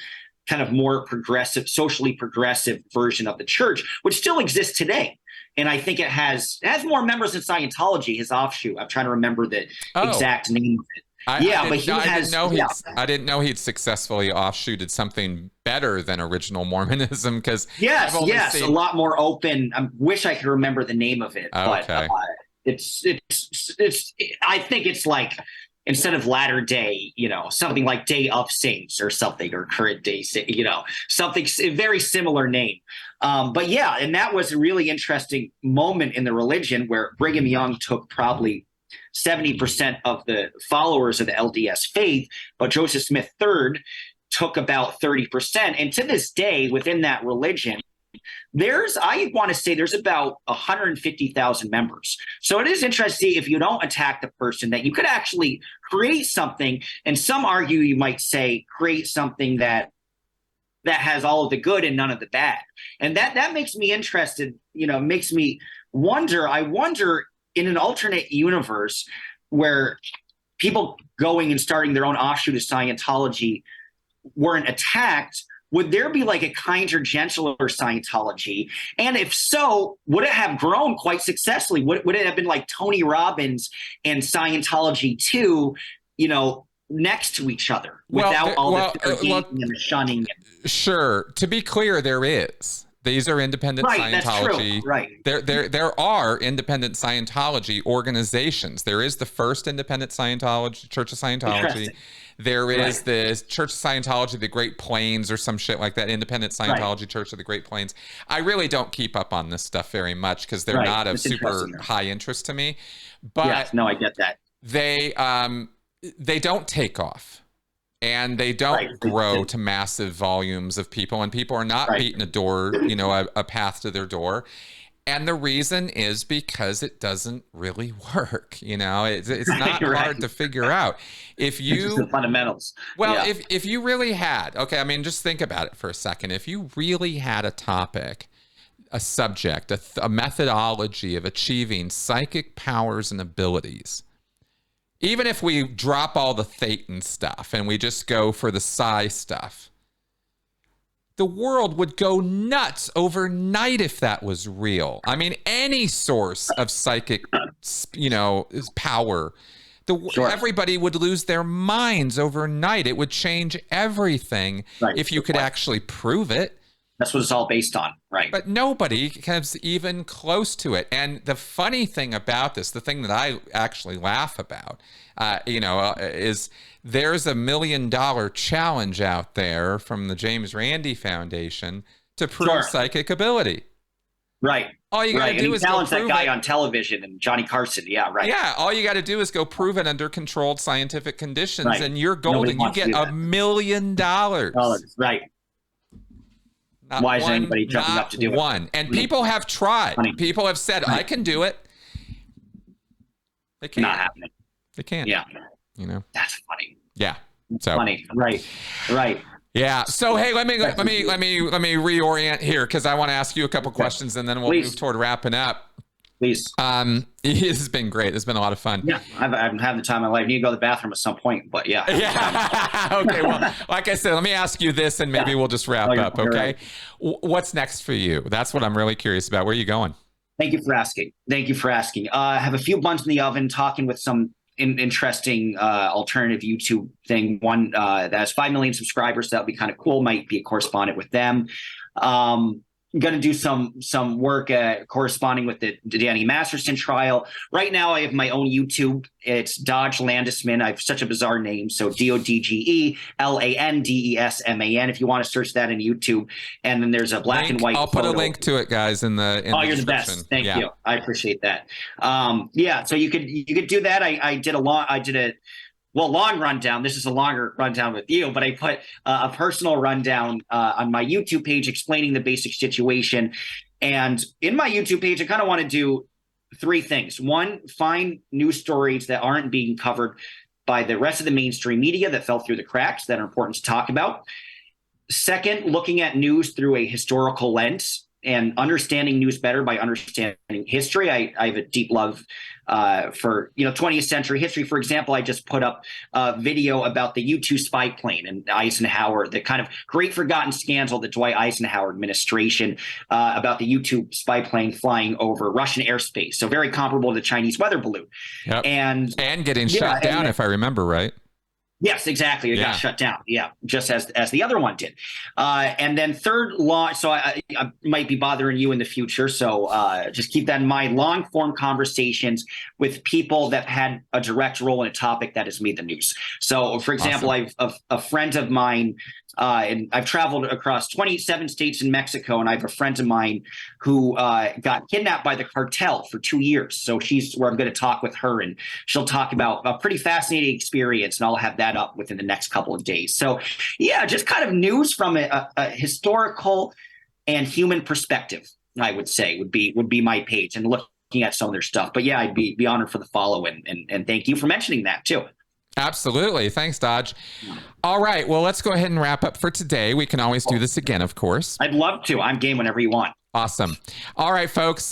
kind of more progressive, socially progressive version of the church, which still exists today. And I think it has more members than Scientology, his offshoot. I'm trying to remember the exact name of it. I didn't know he'd successfully offshooted something better than original Mormonism, because a lot more open. I wish I could remember the name of it, but it's I think it's like, instead of latter day, something like Day of Saints or something, or Current Day, something a very similar name. But yeah, and that was a really interesting moment in the religion where Brigham Young took probably 70% of the followers of the LDS faith, but Joseph Smith III took about 30%. And to this day, within that religion, I want to say there's about 150,000 members. So it is interesting, if you don't attack the person, that you could actually create something. And some argue, you might say, create something that has all of the good and none of the bad. And that makes me interested, makes me wonder. I wonder, in an alternate universe where people going and starting their own offshoot of Scientology weren't attacked, would there be like a kinder, gentler Scientology? And if so, would it have grown quite successfully? Would it have been like Tony Robbins and Scientology 2, next to each other without the gating and the shunning. Sure. To be clear, there is. These are independent Scientology. That's true. Right. There are independent Scientology organizations. There is the first independent Scientology, Church of Scientology. There is the Church of Scientology, the Great Plains, or some shit like that. Independent Scientology Church of the Great Plains. I really don't keep up on this stuff very much because they're not of super high interest to me. But yes, no, I get that. They don't take off. And they don't grow to massive volumes of people, and people are not beating a door, a path to their door. And the reason is because it doesn't really work. It's not hard to figure out. If you just the fundamentals. Well, if you really had, just think about it for a second. If you really had a topic, a subject, a methodology of achieving psychic powers and abilities, even if we drop all the Thetan stuff and we just go for the psi stuff, the world would go nuts overnight if that was real. Any source of psychic, power, everybody would lose their minds overnight. It would change everything if you could actually prove it. That's what it's all based on, right? But nobody comes even close to it. And the funny thing about this, the thing that I actually laugh about, is there's $1 million challenge out there from the James Randi Foundation to prove psychic ability. Right. All you got to do is challenge that guy on television and Johnny Carson. Yeah, right. Yeah, all you got to do is go prove it under controlled scientific conditions, and you're golden. You get $1 million. Right. Why is anybody jumping up to do it? And people have tried. People have said, I can do it. They can't. Not happening. They can't. Yeah. That's funny. Yeah. So funny. Right. Yeah. So hey, let me reorient here because I want to ask you a couple questions and then we'll move toward wrapping up. Please. This has been great. This has been a lot of fun. Yeah, I've been having the time of my life. I need to go to the bathroom at some point, but yeah. Okay. Well, like I said, let me ask you this, and maybe we'll just wrap up. Okay. What's next for you? That's what I'm really curious about. Where are you going? Thank you for asking. I have a few buns in the oven, talking with some interesting alternative YouTube thing. One that has 5 million subscribers. That would be kind of cool. Might be a correspondent with them. I'm going to do some work corresponding with the Danny Masterson trial. Right now, I have my own YouTube. It's Dodge Landesman. I have such a bizarre name. So DODGELANDESMAN. If you want to search that in YouTube. And then there's a black and white I'll put a link to it, guys, in the you're the best. Thank you. I appreciate that. So you could do that. I did a long rundown. This is a longer rundown with you, but I put a personal rundown on my YouTube page explaining the basic situation. And in my YouTube page, I kind of want to do 3 things. One, find news stories that aren't being covered by the rest of the mainstream media that fell through the cracks that are important to talk about. Second, looking at news through a historical lens and understanding news better by understanding history. I have a deep love for 20th century history. For example, I just put up a video about the U-2 spy plane and Eisenhower, the kind of great forgotten scandal, the Dwight Eisenhower administration about the U-2 spy plane flying over Russian airspace. So very comparable to the Chinese weather balloon. Yep. And getting shut down, if I remember right. Yes, exactly. It got shut down. Yeah, just as the other one did. And then third, so I might be bothering you in the future. So just keep that in mind. Long form conversations with people that had a direct role in a topic that has made the news. So, for example, I've a friend of mine, and I've traveled across 27 states in Mexico, and I have a friend of mine who got kidnapped by the cartel for 2 years. So she's where I'm going to talk with her, and she'll talk about a pretty fascinating experience, and I'll have that up within the next couple of days. So yeah, just kind of news from a historical and human perspective, I would say would be my page, and looking at some of their stuff. But yeah, I'd be honored for the follow, and thank you for mentioning that too. Absolutely. Thanks, Dodge. All right. Well, let's go ahead and wrap up for today. We can always do this again, of course. I'd love to. I'm game whenever you want. Awesome. All right, folks.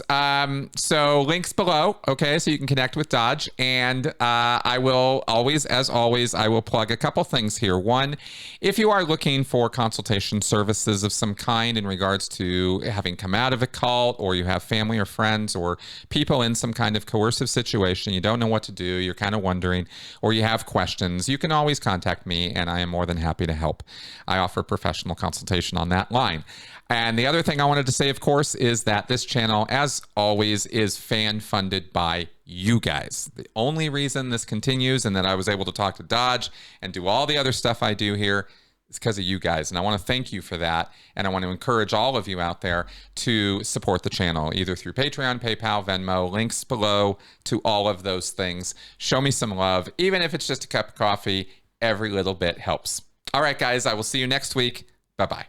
So links below. Okay, so you can connect with Dodge, and I will always, as always, I will plug a couple things here. One, if you are looking for consultation services of some kind in regards to having come out of a cult, or you have family or friends or people in some kind of coercive situation, you don't know what to do, you're kind of wondering, or you have questions, you can always contact me, and I am more than happy to help. I offer professional consultation on that line. And the other thing I wanted to say, of course, is that this channel, as always, is fan funded by you guys. The only reason this continues and that I was able to talk to Dodge and do all the other stuff I do here is because of you guys. And I want to thank you for that. And I want to encourage all of you out there to support the channel, either through Patreon, PayPal, Venmo, links below to all of those things. Show me some love. Even if it's just a cup of coffee, every little bit helps. All right, guys, I will see you next week. Bye-bye.